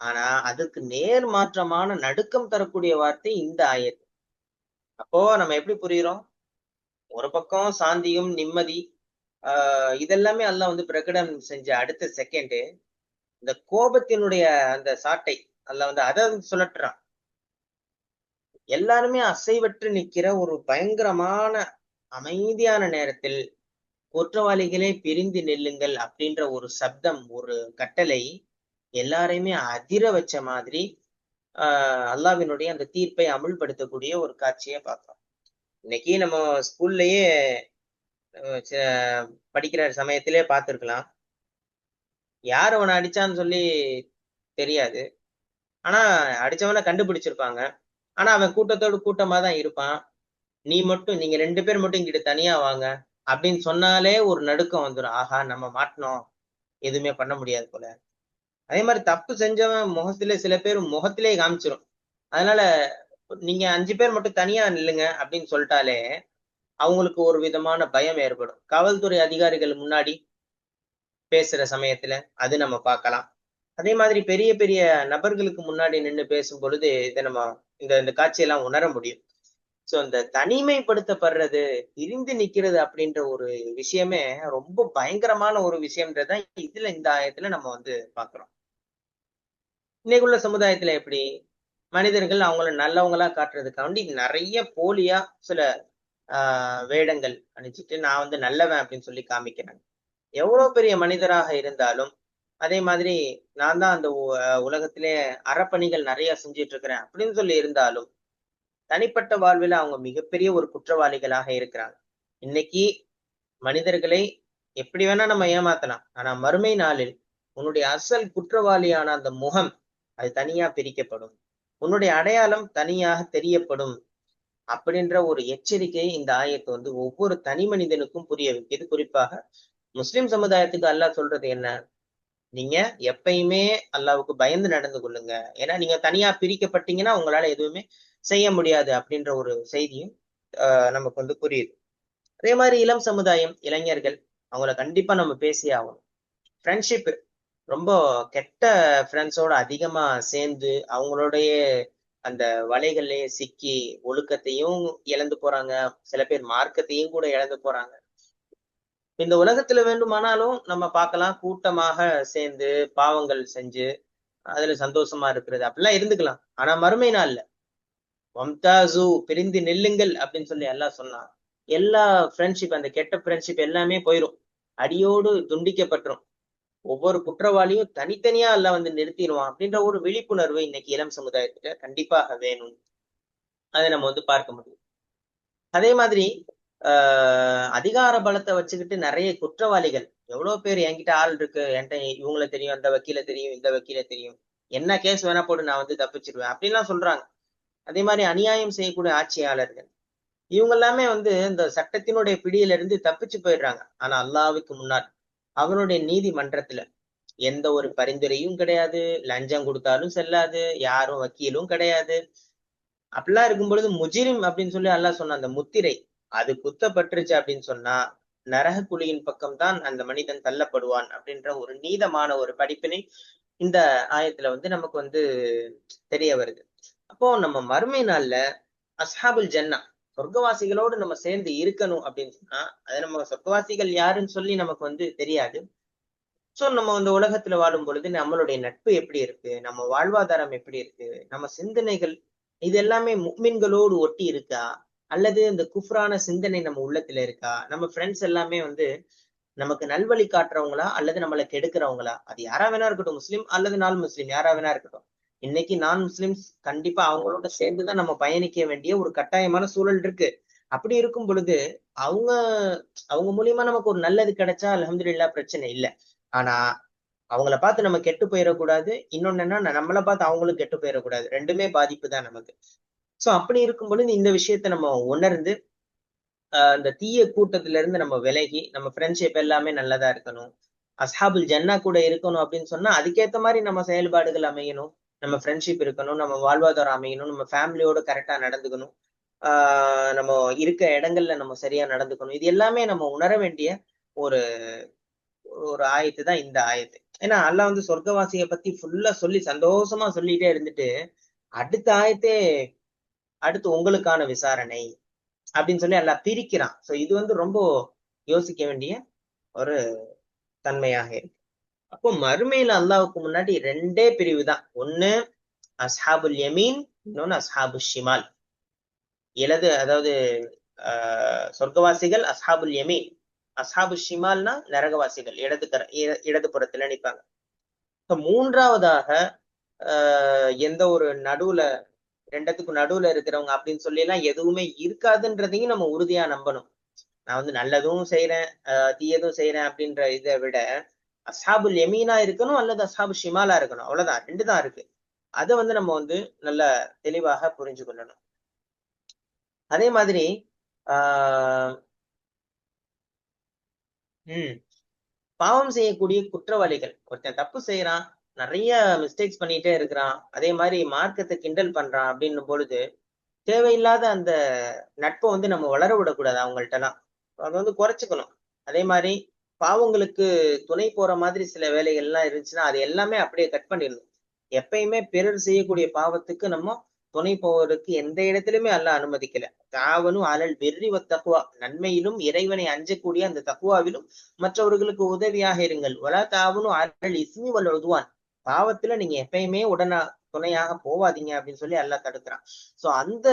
ஆனா அதுக்கு நேர் மாற்றமான நடுக்கம் தரக்கூடிய வார்த்தை இந்த ஆயத்து. அப்போ நம்ம எப்படி புரியுறோம், ஒரு பக்கம் சாந்தியும் நிம்மதி, இதெல்லாமே அல்லாஹ் வந்து பிரகடனம் செஞ்ச அடுத்த செகண்ட் இந்த கோபத்தினுடைய அந்த சாட்டை அல்லாஹ் வந்து அதை சுழற்றுறான். எல்லாருமே அசைவற்று நிக்கிற ஒரு பயங்கரமான அமைதியான நேரத்தில் குற்றவாளிகளே பிரிந்து நெல்லுங்கள் அப்படின்ற ஒரு சப்தம், ஒரு கட்டளை எல்லாரையுமே அதிர வச்ச மாதிரி அல்லாஹ்வினுடைய அந்த தீர்ப்பை அமுல்படுத்தக்கூடிய ஒரு காட்சியை பார்க்கிறோம். இன்னைக்கு நம்ம ஸ்கூல்லயே படிக்கிற சமயத்திலே பார்த்திருக்கலாம். யார் அவனை அடிச்சான்னு சொல்லி தெரியாது, ஆனா அடிச்சவனை கண்டுபிடிச்சிருப்பாங்க. ஆனா அவன் கூட்டத்தோடு கூட்டமா தான் இருப்பான். நீங்க 2 பேர் மட்டும் இங்கிட்டு தனியா வாங்க அப்படின்னு சொன்னாலே ஒரு நடுக்கம் வந்துடும். ஆஹா, நம்ம மாட்டினோம், எதுவுமே பண்ண முடியாது போல. அதே மாதிரி தப்பு செஞ்சவன் முகத்திலே சில பேர் முகத்திலே காமிச்சிரும். அதனால நீங்க 5 பேர் மட்டும் தனியா நில்லுங்க அப்படின்னு சொல்லிட்டாலே அவங்களுக்கு ஒரு விதமான பயம் ஏற்படும். காவல்துறை அதிகாரிகள் முன்னாடி பேசுற சமயத்துல அது நம்ம பார்க்கலாம். அதே மாதிரி பெரிய பெரிய நபர்களுக்கு முன்னாடி நின்று பேசும் பொழுது இதை நம்ம இந்த இந்த காட்சியெல்லாம் உணர முடியும். சோ இந்த தனிமைப்படுத்தப்படுறது, பிரிந்து நிக்கிறது அப்படின்ற ஒரு விஷயமே ரொம்ப பயங்கரமான ஒரு விஷயம்ன்றத இதுல இந்த ஆயத்துல நம்ம வந்து பாக்குறோம். இன்னைக்குள்ள சமுதாயத்துல எப்படி மனிதர்கள் அவங்கள நல்லவங்களா காட்டுறதுக்காண்டி நிறைய போலியா சில வேடங்கள் அணிச்சிட்டு நான் வந்து நல்லவன் அப்படின்னு சொல்லி காமிக்கிறாங்க. எவ்வளவு பெரிய மனிதராக இருந்தாலும், அதே மாதிரி நான் தான் அந்த உலகத்திலே அறப்பணிகள் நிறைய செஞ்சுட்டு இருக்கிறேன் அப்படின்னு சொல்லி இருந்தாலும், தனிப்பட்ட வாழ்வில் அவங்க மிகப்பெரிய ஒரு குற்றவாளிகளாக இருக்கிறாங்க. இன்னைக்கு மனிதர்களை எப்படி வேணா நம்ம ஏமாத்தலாம். ஆனா மறுமை நாளில் உன்னுடைய அசல் குற்றவாளியான அந்த முகம் அது தனியா பிரிக்கப்படும். உன்னுடைய அடையாளம் தனியாக தெரியப்படும். அப்படின்ற ஒரு எச்சரிக்கையை இந்த ஆயத்து வந்து ஒவ்வொரு தனி மனிதனுக்கும் புரிய வைக்கிறது. குறிப்பாக முஸ்லிம் சமுதாயத்துக்கு அல்லாஹ் சொல்றது என்ன? நீங்க எப்பயுமே அல்லாஹ்வுக்கு பயந்து நடந்து கொள்ளுங்க. ஏன்னா நீங்க தனியா பிரிக்கப்பட்டீங்கன்னா உங்களால எதுவுமே செய்ய முடியாது அப்படின்ற ஒரு செய்தியும் நமக்கு வந்து புரியுது. அதே மாதிரி இளம் சமுதாயம், இளைஞர்கள் அவங்கள கண்டிப்பா நம்ம பேசியே ஆகணும். ஃப்ரெண்ட்ஷிப் ரொம்ப கெட்ட ஃப்ரெண்ட்ஸோட அதிகமா சேர்ந்து அவங்களுடைய அந்த வலைகள்லயே சிக்கி ஒழுக்கத்தையும் இழந்து போறாங்க. சில பேர் மார்க்கத்தையும் கூட இழந்து போறாங்க. இந்த உலகத்துல வேண்டுமானாலும் நம்ம பார்க்கலாம், கூட்டமாக சேர்ந்து பாவங்கள் செஞ்சு அதுல சந்தோஷமா இருக்கிறது அப்படிலாம் இருந்துக்கலாம். ஆனா மறுமை நாள்ல வம்தாசு பிரிந்து நெல்லுங்கள் அப்படின்னு சொல்லி எல்லாம் சொன்னான். எல்லா ஃப்ரெண்ட்ஷிப் அந்த கெட்ட ஃப்ரெண்ட்ஷிப் எல்லாமே போயிரும். அடியோடு துண்டிக்கப்பட்டுரும். ஒவ்வொரு குற்றவாளியும் தனித்தனியா எல்லாம் வந்து நிறுத்திடுவான் அப்படின்ற ஒரு விழிப்புணர்வு இன்னைக்கு இளம் சமுதாயத்துல கண்டிப்பாக வேணும். அதை நம்ம வந்து பார்க்க முடியும். அதே மாதிரி அதிகார பலத்தை வச்சுக்கிட்டு நிறைய குற்றவாளிகள் எவ்வளவு பேர் என்கிட்ட ஆள் இருக்கு, என்கிட்ட இவங்கள தெரியும், அந்த வக்கீல தெரியும், இந்த வக்கீல தெரியும், என்ன கேஸ் வேணா போட்டு நான் வந்து தப்பிச்சிருவேன் அப்படின்லாம் சொல்றாங்க. அதே மாதிரி அநியாயம் செய்யக்கூடிய ஆட்சியாளர்கள் இவங்க எல்லாமே வந்து இந்த சட்டத்தினுடைய பிடியில இருந்து தப்பிச்சு போயிடுறாங்க. ஆனா அல்லாஹ்வுக்கு முன்னால் அவனுடைய நீதிமன்றத்துல எந்த ஒரு பரிந்துரையும் கிடையாது, லஞ்சம் கொடுத்தாலும் செல்லாது, யாரும் வக்கீலும் கிடையாது. அப்படிலாம் இருக்கும் பொழுது முஜிரிம் அப்படின்னு சொல்லி அல்லாஹ் சொன்ன அந்த முத்திரை அது குத்தப்பட்டுருச்சு அப்படின்னு சொன்னா நரக குழியின் பக்கம் தான் அந்த மனிதன் தள்ளப்படுவான் அப்படின்ற ஒரு நீதமான ஒரு படிப்பினை இந்த ஆயத்துல வந்து நமக்கு வந்து தெரிய வருது. அப்போ நம்ம மறுமை நாள்ல அஸ்ஹாபுல் ஜன்னா சொர்க்கவாசிகளோடு நம்ம சேர்ந்து இருக்கணும் அப்படின்னு சொன்னா அது நம்ம சொர்க்கவாசிகள் யாருன்னு சொல்லி நமக்கு வந்து தெரியாது. சோ நம்ம இந்த உலகத்துல வாழும் பொழுது நம்மளுடைய நட்பு எப்படி இருக்கு, நம்ம வாழ்வாதாரம் எப்படி இருக்கு, நம்ம சிந்தனைகள் இது எல்லாமே முஃமின்களோடு ஒட்டி இருக்கா, அல்லது இந்த குஃப்ரான சிந்தனை நம்ம உள்ளத்துல இருக்கா, நம்ம ஃப்ரெண்ட்ஸ் எல்லாமே வந்து நமக்கு நல்வழி காட்டுறவங்களா அல்லது நம்மளை கெடுக்கிறவங்களா, அது யாரா வேணா இருக்கட்டும், முஸ்லீம் அல்லது நான் முஸ்லீம் யாரா வேணா இருக்கட்டும். இன்னைக்கு நான் முஸ்லிம்ஸ் கண்டிப்பா அவங்களோட சேர்ந்துதான் நம்ம பயணிக்க வேண்டிய ஒரு கட்டாயமான சூழல் இருக்கு. அப்படி இருக்கும் பொழுது அவங்க அவங்க மூலியமா நமக்கு ஒரு நல்லது கிடைச்சா அல்ஹம்துலில்லாஹ் பிரச்சனை இல்லை. ஆனா அவங்கள பார்த்து நம்ம கெட்டு போயிடக்கூடாது. இன்னொன்னு என்னன்னா நம்மளை பார்த்து அவங்களும் கெட்டு போயிடக்கூடாது. ரெண்டுமே பாதிப்பு தான் நமக்கு. சோ அப்படி இருக்கும் பொழுது இந்த விஷயத்த நம்ம உணர்ந்து இந்த தீய கூட்டத்துல இருந்து நம்ம விலகி நம்ம ஃப்ரெண்ட்ஷிப் எல்லாமே நல்லதா இருக்கணும். அஸ்ஹாபுல் ஜன்னா கூட இருக்கணும் அப்படின்னு சொன்னா அதுக்கேத்த மாதிரி நம்ம செயல்பாடுகள் அமையணும். நம்ம ஃப்ரெண்ட்ஷிப் இருக்கணும், நம்ம வாழ்வாதாரம் அமையணும், நம்ம ஃபேமிலியோட கரெக்டா நடந்துக்கணும், நம்ம இருக்க இடங்கள்ல நம்ம சரியா நடந்துக்கணும். இது எல்லாமே நம்ம உணர வேண்டிய ஒரு ஒரு ஆயத்து தான் இந்த ஆயத்து. ஏன்னா அல்லாஹ் வந்து சொர்க்கவாசியை பத்தி ஃபுல்லா சொல்லி சந்தோஷமா சொல்லிட்டே இருந்துட்டு அடுத்த ஆயத்தே அடுத்து உங்களுக்கான விசாரணை அப்படின்னு சொல்லி எல்லாம் பிரிக்கிறான். சோ இது வந்து ரொம்ப யோசிக்க வேண்டிய ஒரு தன்மையாக இருக்கு. அப்போ மறுமையில அல்லாஹ்வுக்கு முன்னாடி ரெண்டே பிரிவு தான். ஒண்ணு அஸ்ஹாபுல் யமீன், இன்னொன்னு அஸ்ஹாபு ஷிமால். அதாவது சொர்க்கவாசிகள் அஸ்ஹாபுல் யமீன், அஸ்ஹாபு ஷிமால்னா நரகவாசிகள் இடது புறத்துல நிற்பாங்க. மூன்றாவதாக எந்த ஒரு ரெண்டத்துக்கும் நடுவுல இருக்கிறவங்க அப்படின்னு சொல்லி எல்லாம் எதுவுமே இருக்காதுன்றதையும் நம்ம உறுதியா நம்பணும். நான் வந்து நல்லதும் செய்யறேன், தீயதும் செய்யறேன் அப்படின்ற இதை விட அஸ்ஹாபுல் யமீனா இருக்கணும் அல்லது அஸ்ஹாபு ஷிமாலா இருக்கணும். அவ்வளவுதான், ரெண்டு தான் இருக்கு. அதை வந்து நம்ம வந்து நல்ல தெளிவாக புரிஞ்சு கொள்ளணும். அதே மாதிரி பாவம் செய்யக்கூடிய குற்றவாளிகள், ஒருத்தன் தப்பு செய்யறான், நிறைய மிஸ்டேக்ஸ் பண்ணிட்டே இருக்கிறான், அதே மாதிரி மார்க்கத்தை கிண்டல் பண்றான் அப்படின்னும் பொழுது தேவையில்லாத அந்த நட்பை வந்து நம்ம வளர விடக்கூடாது. அவங்கள்ட்ட எல்லாம் அதை வந்து குறைச்சுக்கணும். அதே மாதிரி பாவங்களுக்கு துணை போற மாதிரி சில வேலைகள் எல்லாம் இருந்துச்சுன்னா அது எல்லாமே அப்படியே கட் பண்ணிடணும். எப்பயுமே பிறர் செய்யக்கூடிய பாவத்துக்கு நம்ம துணை போவதற்கு எந்த இடத்திலுமே அல்லாஹ் அனுமதிக்கல. தாவனும் அலல் வெறி தக்குவா, நன்மையிலும் இறைவனை அஞ்சக்கூடிய அந்த தக்குவாவிலும் மற்றவர்களுக்கு உதவியாக இருங்கள். வலா தாவனும் அலல் இஸ்மி வல் உதுவான், பாவத்துல நீங்க எப்பயுமே துணையாக போவாதீங்க அப்படின்னு சொல்லி அல்லாஹ் தடுக்கிறான். சோ அந்த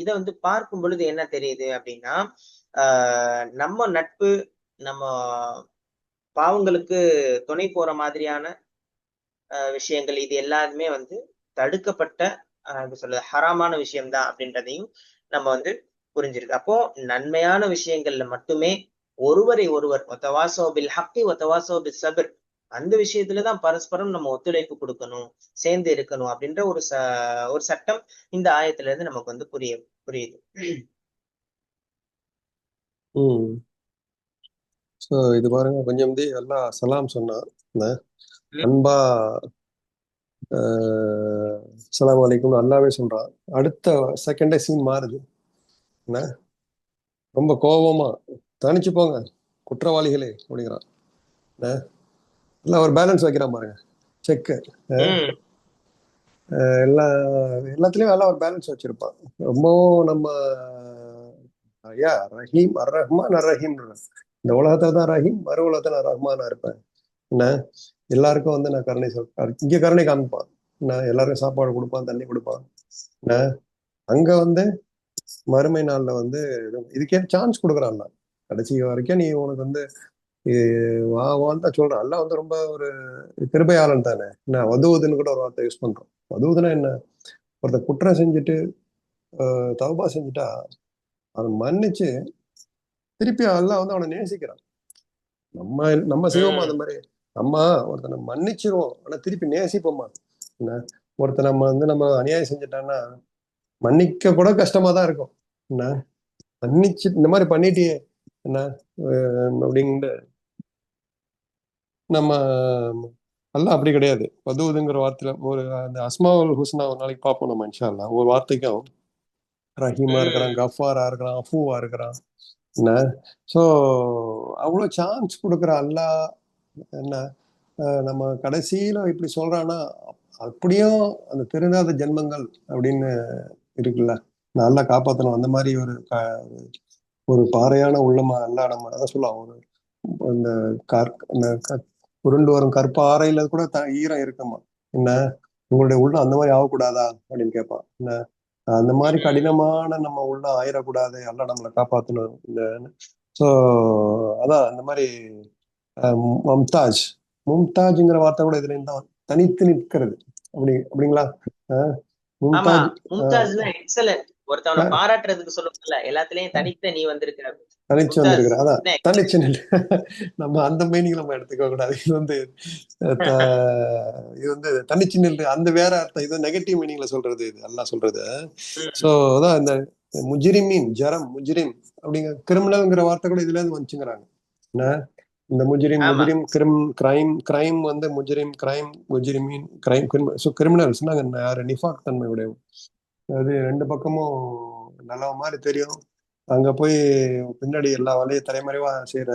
இதை வந்து பார்க்கும் பொழுது என்ன தெரியுது அப்படின்னா நம்ம நட்பு, நம்ம பாவங்களுக்கு துணை போற மாதிரியான விஷயங்கள் இது எல்லாருமே வந்து தடுக்கப்பட்ட எப்படி சொல்றது ஹராமான விஷயம்தான் அப்படின்றதையும் நம்ம வந்து புரிஞ்சிருக்கு. அப்போ நன்மையான விஷயங்கள்ல மட்டுமே ஒருவரை ஒருவர் ஒத்தவாசோ பில் ஹக்கி ஒத்தவாசோ பில் சபர் அந்த விஷயத்துலதான் பரஸ்பரம் நம்ம ஒத்துழைப்பு கொடுக்கணும், சேர்ந்து இருக்கணும் அப்படின்ற ஒரு சட்டம் இந்த ஆயத்துல இருந்து நமக்கு வந்து புரியுது. ஸோ இது பாருங்க, கொஞ்சம் வந்து எல்லாம் சலாம் சொன்னா அன்பா அஸ்ஸலாமு அலைக்கும் அல்லாவே சொல்றான். அடுத்த செகண்டே சீன் மாறுது. என்ன ரொம்ப கோபமா தனிச்சு போங்க குற்றவாளிகளே அப்படிங்கிறான். எல்லாம் ஒரு பேலன்ஸ் வைக்கிறான் பாருங்க, செக்கு எல்லாத்துலயும் எல்லாம் ஒரு பேலன்ஸ் வச்சிருப்பான். ரொம்பவும் நம்ம ஐயா ரஹீம் அர் ரஹ்மான் அர் ரஹீம், இந்த உலகத்துல தான் ரஹீம், மறு உலகத்துல நான் ரஹ்மானா இருப்பேன். என்ன எல்லாருக்கும் வந்து நான் கருணை இங்க கருணை காமிப்பான். என்ன எல்லாருக்கும் சாப்பாடு கொடுப்பான், தண்ணி கொடுப்பான். என்ன அங்க வந்து மறுமை நாள்ல வந்து இதுக்கே சான்ஸ் கொடுக்குறான்ல. கடைசி வரைக்கும் நீ உனக்கு வந்து வான்னு தான் சொல்றான். எல்லாம் வந்து ரொம்ப ஒரு கிருபையாளன் தானே. என்ன வதுவதுன்னு கூட ஒரு வார்த்தை யூஸ் பண்றோம். வதுவதுன்னா என்ன, ஒருத்தர் குற்றம் செஞ்சுட்டு தௌபா செஞ்சுட்டா அவன் மன்னிச்சு திருப்பி எல்லாம் வந்து அவனை நேசிக்கிறான். நம்ம நம்ம செய்வோமா அந்த மாதிரி? நம்ம ஒருத்தனை மன்னிச்சிருவோம், ஆனா திருப்பி நேசிப்போமா? என்ன ஒருத்தர் நம்ம அநியாயம் செஞ்சுட்டான்னா மன்னிக்க கூட கஷ்டமா தான் இருக்கும். என்ன மன்னிச்சு இந்த மாதிரி பண்ணிட்டியே என்ன அப்படின்ட்டு நம்ம எல்லாம் அப்படி கிடையாது. வதுவதுங்கிற வார்த்தையில ஒரு அந்த அஸ்மாவுல் ஹுஸ்னா ஒரு நாளைக்கு பார்ப்போம் நம்ம இன்ஷா அல்லாஹ். ஒரு வார்த்தைக்கும் ரஹீமா இருக்கிறான், கஃபாரா இருக்கிறான், அஃபூவா இருக்கிறான். என்ன ஸோ அவ்வளோ சான்ஸ் கொடுக்குற அல்லாஹ் என்ன நம்ம கடைசியில இப்படி சொல்றான்னா அப்படியும் அந்த திருந்தாத ஜென்மங்கள் அப்படின்னு இருக்குல்ல, நல்லா காப்பாற்றணும். அந்த மாதிரி ஒரு பாறையான உள்ளமா எல்லாம் நம்ம அதான் சொல்லலாம். ஒரு இந்த உருண்டு வரும் கற்பாறையில கூட ஈரம் இருக்குமா. என்ன உங்களுடைய உள்ளம் அந்த மாதிரி ஆகக்கூடாதா அப்படின்னு கேட்பான். என்ன அந்த மாதிரி கடினமான நம்ம உள்ள ஆயிடக்கூடாது, எல்லாம் நம்மளை காப்பாற்றணும். இந்த ஸோ அதான் இந்த மாதிரி மும்தாஜ் மும்தாஜ்ங்கிற வார்த்தை கூட இதுல இருந்தான், தனித்து நிற்கிறது. அப்படிங்களா? எக்ஸலன்ட். ஒருத்தவனை பாராட்டுறதுக்கு சொல்லுவாங்கல்ல, எல்லாத்துலயும் தனித்த நீ வந்திருக்கிற, தனிச்சு வந்திருக்கிற. அதான் தனிச்சு நம்ம அந்த மீனிங் நம்ம எடுத்துக்க கூடாது. இது வந்து தனிச்சு நின்று அந்த வேற அர்த்தம், இது நெகட்டிவ் மீனிங்ல சொல்றது, இது எல்லாம் சொல்றது. சோ அதான் இந்த முஜ்ரிமீன் ஜரம் முஜ்ரிம் அப்படிங்கிற கிரிமினல்ங்கிற வார்த்தை கூட இதுல இருந்து வந்துச்சுங்கிறாங்க. என்ன இந்த முஜ்ரிம் கிரைம் வந்து முஜ்ரிம் கிரைம் முஜ்ரிமீன் கிரைம் கிரிமினல்ஸ் யாரு நிஃபாக் தன்மை உடைய, அது ரெண்டு பக்கமும் நல்ல மாதிரி தெரியும். அங்க போய் பின்னாடி எல்லா வேலையும் தலைமறைவா செய்யற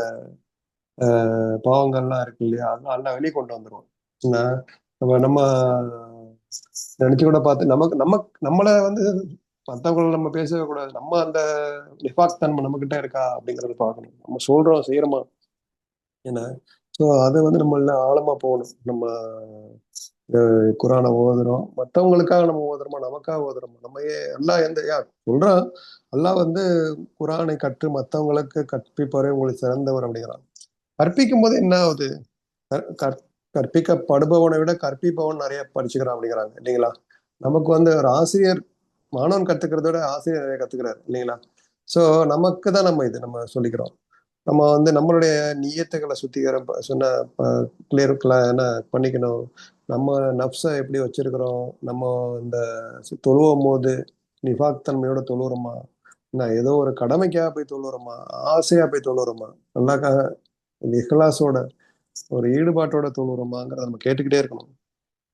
பாவங்கள்லாம் இருக்கு இல்லையா, அதெல்லாம் வெளியே கொண்டு வந்துருவோம். நம்ம நினைச்சு கூட பார்த்து நம்மளை வந்து மற்றவங்களை நம்ம பேசவே கூடாது. நம்ம அந்த நிஃபாக் தன்மை நம்ம கிட்ட இருக்கா அப்படிங்கறத பார்க்கணும். நம்ம சொல்றோம் செய்யறோமா என்ன. ஸோ அதை வந்து நம்ம ஆழமா போகணும். நம்ம குரானை ஓதுறோம், மற்றவங்களுக்காக நம்ம ஓதுறோமா நமக்காக ஓதுறோமா? நம்ம எல்லாம் சொல்றான் எல்லாம் வந்து குரானை கற்று மற்றவங்களுக்கு கற்பிப்பவரே உங்களுக்கு சிறந்தவர் அப்படிங்கிறான். கற்பிக்கும் போது என்ன ஆகுது, கற்பிக்கப்படுபவனை விட கற்பிப்பவன் நிறைய படிச்சுக்கிறான் அப்படிங்கிறாங்க இல்லைங்களா. நமக்கு வந்து ஒரு ஆசிரியர் மாணவன் கத்துக்கிறத விட ஆசிரியர் நிறைய கத்துக்கிறாரு இல்லைங்களா. ஸோ நமக்கு தான் நம்ம சொல்லிக்கிறோம். நம்ம வந்து நம்மளுடைய நியத்துக்களை சுத்திகரம் சொன்ன என்ன பண்ணிக்கணும். நம்ம நப்சை எப்படி வச்சிருக்கிறோம், நம்ம இந்த தொழுவும் போது நிஃபாக் தன்மையோட தொழுறோமா, நான் ஏதோ ஒரு கடமைக்காக போய் தொழுறோமா, ஆசையா போய் தொழுறோமா, நல்லாக்காக இஹ்லாஸோட ஒரு ஈடுபாட்டோட தொழுறோமாங்கிறத நம்ம கேட்டுக்கிட்டே இருக்கணும்.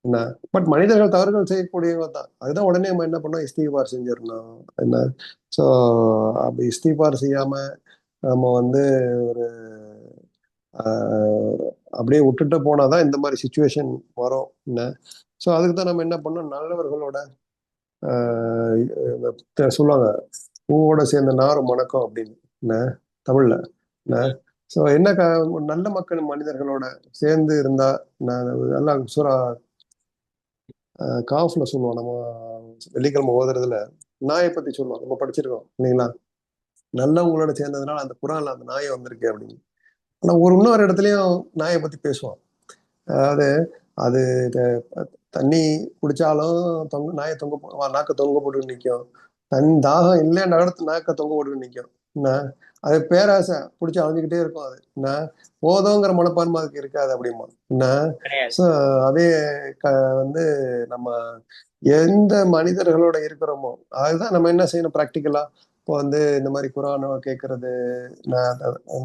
என்ன பட் மனிதர்கள் தவறுகள் செய்யக்கூடியவங்க தான். அதுதான் உடனே நம்ம என்ன பண்ணோம், இஸ்திக்பார் செஞ்சிடணும். என்ன ஸோ அப்படி இஸ்திக்பார் செய்யாம நம்ம வந்து ஒரு அப்படியே விட்டுட்டு போனாதான் இந்த மாதிரி சுச்சுவேஷன் வரும். என்ன ஸோ அதுக்கு தான் நம்ம என்ன பண்ணோம், நல்லவர்களோட சொல்லுவாங்க பூவோட சேர்ந்த நாரும் மணக்கம் அப்படின்னு என்ன தமிழ்ல. என்ன ஸோ என்ன நல்ல மக்கள் மனிதர்களோட சேர்ந்து இருந்தா நல்லா சூறா காஃப்ல சொல்லுவோம். நம்ம வெள்ளிக்கிழமை ஓதுறதுல நாயை பத்தி சொல்லுவோம், நம்ம படிச்சிருக்கோம் இல்லைங்களா. நல்லவங்களோட சேர்ந்ததுனால அந்த குரான்ல அந்த நாயை வந்திருக்கு அப்படின்னு. ஆனா இன்னொரு இடத்துலயும் நாயை பத்தி பேசுவோம். அதாவது அது தண்ணி குடிச்சாலும் நாயை நாக்க தொங்க போட்டு நிற்கும். தாகம் இல்லைன்னா நாக்க தொங்க போட்டு நிற்கும். என்ன அது பேராசை பிடிச்சி அழிஞ்சுக்கிட்டே இருக்கும். அது என்ன போதுங்கிற மனப்பான்மை அதுக்கு இருக்காது அப்படிமா என்ன. கிடையாது. ஸோ அதே வந்து நம்ம எந்த மனிதர்களோட இருக்கிறோமோ அதுதான் நம்ம என்ன செய்யணும் ப்ராக்டிக்கலா. இப்போ வந்து இந்த மாதிரி குரானை கேட்கறது,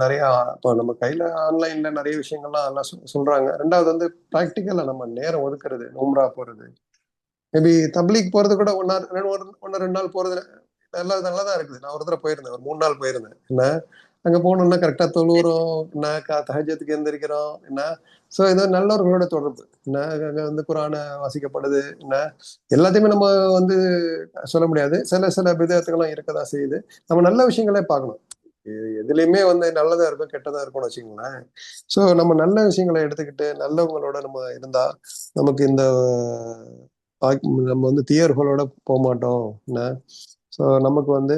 நிறைய இப்போ நம்ம கையில ஆன்லைன்ல நிறைய விஷயங்கள்லாம் எல்லாம் சொல்றாங்க. ரெண்டாவது வந்து ப்ராக்டிக்கலா நம்ம நேரம் ஒதுக்குறது, உம்ரா போறது, மேபி தப்லீக் போறது கூட ஒன்னு 2 நாள் போறது நல்லதான் இருக்குது. நான் ஒரு தடவை போயிருந்தேன், ஒரு 3 நாள் போயிருந்தேன். என்ன அங்க போகணும்னா கரெக்டா தொழுகிறோம், என்ன தஹஜ்ஜுதுக்கு எந்திரிக்கிறோம், என்ன ஸோ இது நல்லவர்களோட தொடர்பு, என்ன அங்க வந்து குரானை வாசிக்கப்படுது, என்ன எல்லாத்தையுமே நம்ம வந்து சொல்ல முடியாது. சில சில விதத்துக்கெல்லாம் இருக்கதான் செய்யுது. நம்ம நல்ல விஷயங்களே பார்க்கணும். எதுலையுமே வந்து நல்லதா இருக்கும் கெட்டதா இருக்கும்னு வச்சுக்கோங்களேன். ஸோ நம்ம நல்ல விஷயங்களை எடுத்துக்கிட்டு நல்லவங்களோட நம்ம இருந்தா நமக்கு இந்த நம்ம வந்து தீயர்களோட போக மாட்டோம். என்ன ஸோ நமக்கு வந்து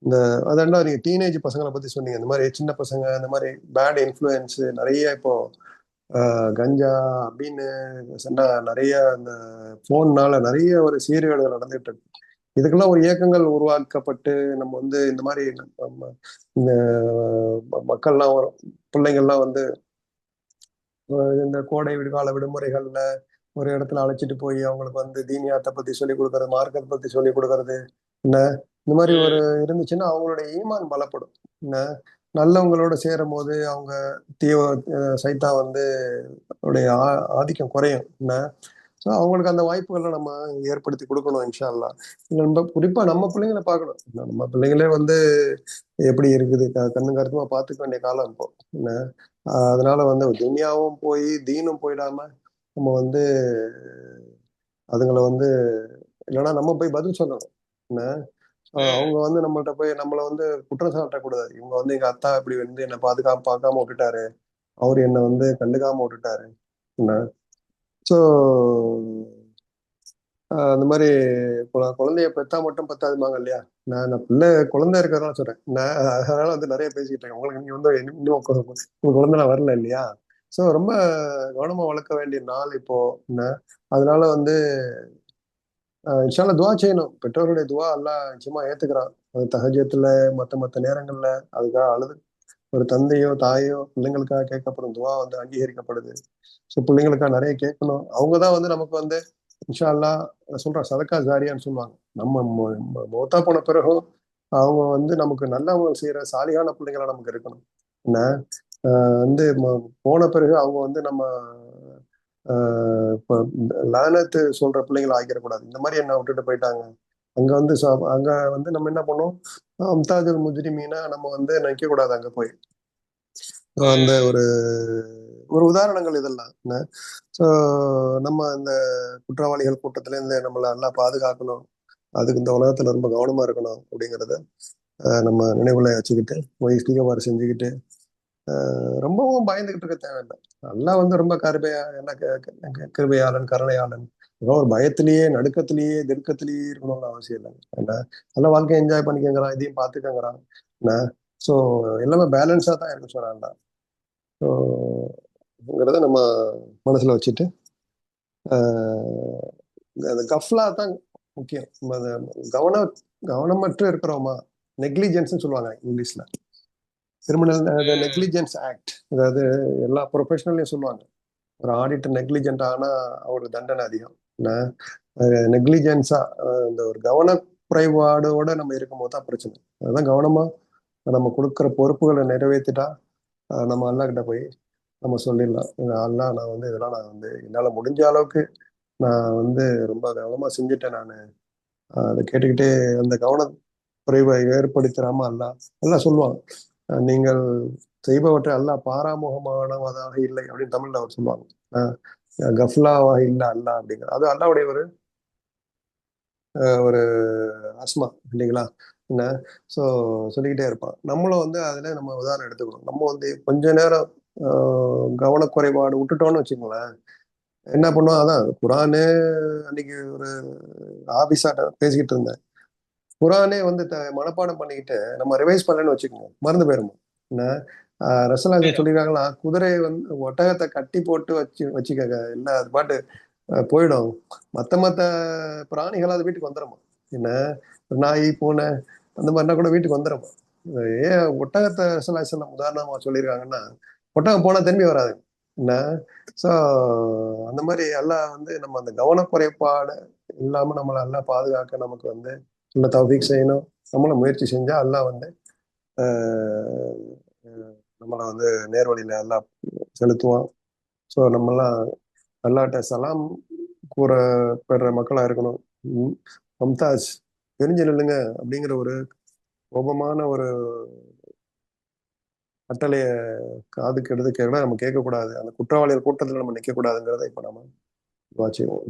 இந்த அதெல்லாம் நீங்க டீனேஜ் பசங்களை பத்தி சொன்னீங்க. இந்த மாதிரி சின்ன பசங்க இந்த மாதிரி பேட் இன்ஃப்ளூயன்ஸ் நிறைய இப்போ கஞ்சா அப்படின்னு சொன்னா நிறைய இந்த போன்னால நிறைய ஒரு சீர்கேடுகள் நடந்துட்டு இருக்கு. இதுக்கெல்லாம் ஒரு இயக்கங்கள் உருவாக்கப்பட்டு நம்ம வந்து இந்த மாதிரி இந்த மக்கள்லாம் பிள்ளைங்கள்லாம் வந்து இந்த கோடை கால விடுமுறைகள்ல ஒரு இடத்துல அழைச்சிட்டு போய் அவங்களுக்கு வந்து தீனியாத்தை பத்தி சொல்லிக் கொடுக்கறது, மார்க்கத்தை பத்தி சொல்லிக் கொடுக்கறது, என்ன இந்த மாதிரி ஒரு இருந்துச்சுன்னா அவங்களுடைய ஈமான் பலப்படும். என்ன நல்லவங்களோட சேரும் போது அவங்க சைத்தா வந்து ஆதிக்கம் குறையும். என்ன ஸோ அவங்களுக்கு அந்த வாய்ப்புகளை நம்ம ஏற்படுத்தி கொடுக்கணும் இன்ஷா அல்லாஹ். நம்ம குறிப்பா நம்ம பிள்ளைங்களை பார்க்கணும். நம்ம பிள்ளைங்களே வந்து எப்படி இருக்குது கண்ணு கருத்துமா பார்த்துக்க வேண்டிய காலம் இப்போ. என்ன அதனால வந்து துனியாவும் போய் தீனும் போயிடாம நம்ம வந்து அதுங்களை வந்து இல்லைன்னா நம்ம போய் பதில் சொல்லணும். என்ன அவங்க வந்து நம்மள்ட்ட போய் நம்மளை வந்து குற்றம் சாட்டக்கூடாது. இவங்க வந்து எங்க அத்தா இப்படி வந்து என்னை பார்க்காம விட்டுட்டாரு, அவரு என்னை வந்து கண்டுக்காம விட்டுட்டாரு. என்ன ஸோ அந்த மாதிரி குழந்தைய பெத்தா மட்டும் பத்தாதுமாங்க இல்லையா. நான் பிள்ளை குழந்தை இருக்கிறதா சொல்றேன். நான் அதனால வந்து நிறைய பேசிக்கிட்டு இருக்கேன். உங்களுக்கு நீங்க வந்து இன்னும் உங்க குழந்தைலாம் வரல இல்லையா. ஸோ ரொம்ப கவனமா வளர்க்க வேண்டிய நாள் இப்போ. என்ன அதனால வந்து இன்ஷால்லா துவா செய்யணும். பெற்றோருடைய துவா எல்லாம் நிச்சயமா ஏத்துக்கிறான். அது தஹஜத்துல மத்த நேரங்கள்ல அதுக்காக அழுது ஒரு தந்தையோ தாயோ பிள்ளைங்களுக்காக கேட்கப்படும் துவா வந்து அங்கீகரிக்கப்படுது. ஸோ பிள்ளைங்களுக்காக நிறைய கேட்கணும். அவங்கதான் வந்து நமக்கு வந்து இன்ஷா அல்லா சொல்ற சதக்கா ஜாரியான்னு சொல்லுவாங்க. நம்ம மௌத்தா போன பிறகும் அவங்க வந்து நமக்கு நல்லவங்க செய்யற சாலிகான பிள்ளைங்களா நமக்கு இருக்கணும். என்ன வந்து போன பிறகு அவங்க வந்து நம்ம இப்போ லானத்து சொல்ற பிள்ளைங்களை ஆக்கிடக்கூடாது. இந்த மாதிரி என்ன விட்டுட்டு போயிட்டாங்க. அங்க வந்து அங்க வந்து நம்ம என்ன பண்ணோம், அம்தாஜுல் முஜ்ரிமீனா நம்ம வந்து நினைக்க கூடாது அங்க போய். அந்த ஒரு ஒரு உதாரணங்கள் இதெல்லாம். ஸோ நம்ம இந்த குற்றவாளிகள் கூட்டத்துல இருந்து நம்மளை நல்லா பாதுகாக்கணும். அதுக்கு இந்த உலகத்துல ரொம்ப கவனமா இருக்கணும் அப்படிங்கிறத நம்ம நினைவுல வச்சுக்கிட்டு இஸ்திகபார் செஞ்சுக்கிட்டு ரொம்பவும் பயந்துகிட்டு இருக்க தேவையில்லை. நல்லா வந்து ரொம்ப கிருபையாளன் கருணையாளன் ஒரு பயத்திலேயே நடுக்கத்திலேயே திடுக்கத்திலேயே இருக்கணும்னு அவசியம் இல்லைங்க. என்ன நல்ல வாழ்க்கையை என்ஜாய் பண்ணிக்கங்கிறான், இதையும் பார்த்துக்கங்கிறான். என்ன ஸோ எல்லாமே பேலன்ஸா தான் இருக்கு சொன்னான்டா. ஸோங்கிறத நம்ம மனசுல வச்சுட்டு அந்த கஃப்லா தான் முக்கியம். கவனமற்று இருக்கிறோமா, நெக்லிஜென்ஸ் சொல்லுவாங்க இங்கிலீஷ்ல, கிரிமினல் நெக்லிஜென்ஸ் ஆக்ட். அதாவது எல்லா ப்ரொஃபஷனல்லையும் சொல்லுவாங்க, ஒரு ஆடிட்டர் நெக்லிஜென்ட் ஆனா அவருக்கு தண்டனை அதிகம். நெக்லிஜென்ஸா இந்த ஒரு கவனக்குறைபாடோட நம்ம இருக்கும்போது தான் பிரச்சனை. அதுதான் கவனமா நம்ம கொடுக்குற பொறுப்புகளை நிறைவேற்றிட்டா நம்ம அல்லா கிட்ட போய் நம்ம சொல்லிடலாம், அல்லா நான் வந்து இதெல்லாம் நான் வந்து என்னால் முடிஞ்ச அளவுக்கு நான் வந்து ரொம்ப கவனமா செஞ்சுட்டேன். நான் அதை கேட்டுக்கிட்டே அந்த கவன குறைவை ஏற்படுத்துறாம எல்லாம் சொல்லுவாங்க, நீங்கள் செய்பவற்றை அல்லா பாராமுகமானவதாக இல்லை அப்படின்னு தமிழ்ல அவர் சொல்லுவாங்க. கஃப்லாவாக இல்லை அல்லா அப்படிங்கிற அது அல்லாவுடைய ஒரு ஒரு அஸ்மா இல்லைங்களா. என்ன ஸோ சொல்லிக்கிட்டே இருப்பான். நம்மளும் வந்து அதுல நம்ம உதாரணம் எடுத்துக்கணும். நம்ம வந்து கொஞ்ச நேரம் கவனக்குறைபாடு விட்டுட்டோம்னு வச்சுக்கோங்களேன், என்ன பண்ணுவோம். அதான் குரானே அன்னைக்கு ஒரு ஆபீஸாட்ட பேசிக்கிட்டு இருந்தேன். குரானே வந்து மனப்பாடம் பண்ணிக்கிட்டு நம்ம ரிவைஸ் பண்ணலன்னு வச்சுக்கோங்க, மறந்து போயிருமோ. என்ன ரசலாசன் சொல்லியிருக்காங்களா, குதிரையை வந்து ஒட்டகத்தை கட்டி போட்டு வச்சுக்க, இல்லை அது பாட்டு போயிடும். மத்த பிராணிகள் அது வீட்டுக்கு வந்துடுமா? என்ன நாய் பூனை அந்த மாதிரினா கூட வீட்டுக்கு வந்துடுமா? ஏன் ஒட்டகத்தை ரசலாசன் உதாரணமா சொல்லியிருக்காங்கன்னா, ஒட்டகம் போனா திரும்பி வராது. என்ன ஸோ அந்த மாதிரி எல்லாம் வந்து நம்ம அந்த கவனக்குறைபாடு இல்லாம நம்மளை எல்லாம் பாதுகாக்க நமக்கு வந்து நல்ல தௌஃபீக் செய்யணும். நம்மளும் முயற்சி செஞ்சா எல்லாம் வந்து நம்மளை வந்து நேர்வழியில எல்லாம் செலுத்துவான். ஸோ நம்மெல்லாம் அல்லாட்ட சலாம் கூற பெற மக்களா இருக்கணும். மம்தாஜ் தெரிஞ்சு நில்லுங்க அப்படிங்கிற ஒரு கோபமான ஒரு கட்டளைய காதுக்கு எடுத்து கேட்கலாம். நம்ம கேட்கக்கூடாது. அந்த குற்றவாளிகள் கூட்டத்தில் நம்ம நிற்க கூடாதுங்கிறத இப்ப நம்ம வாட்சிவோம்.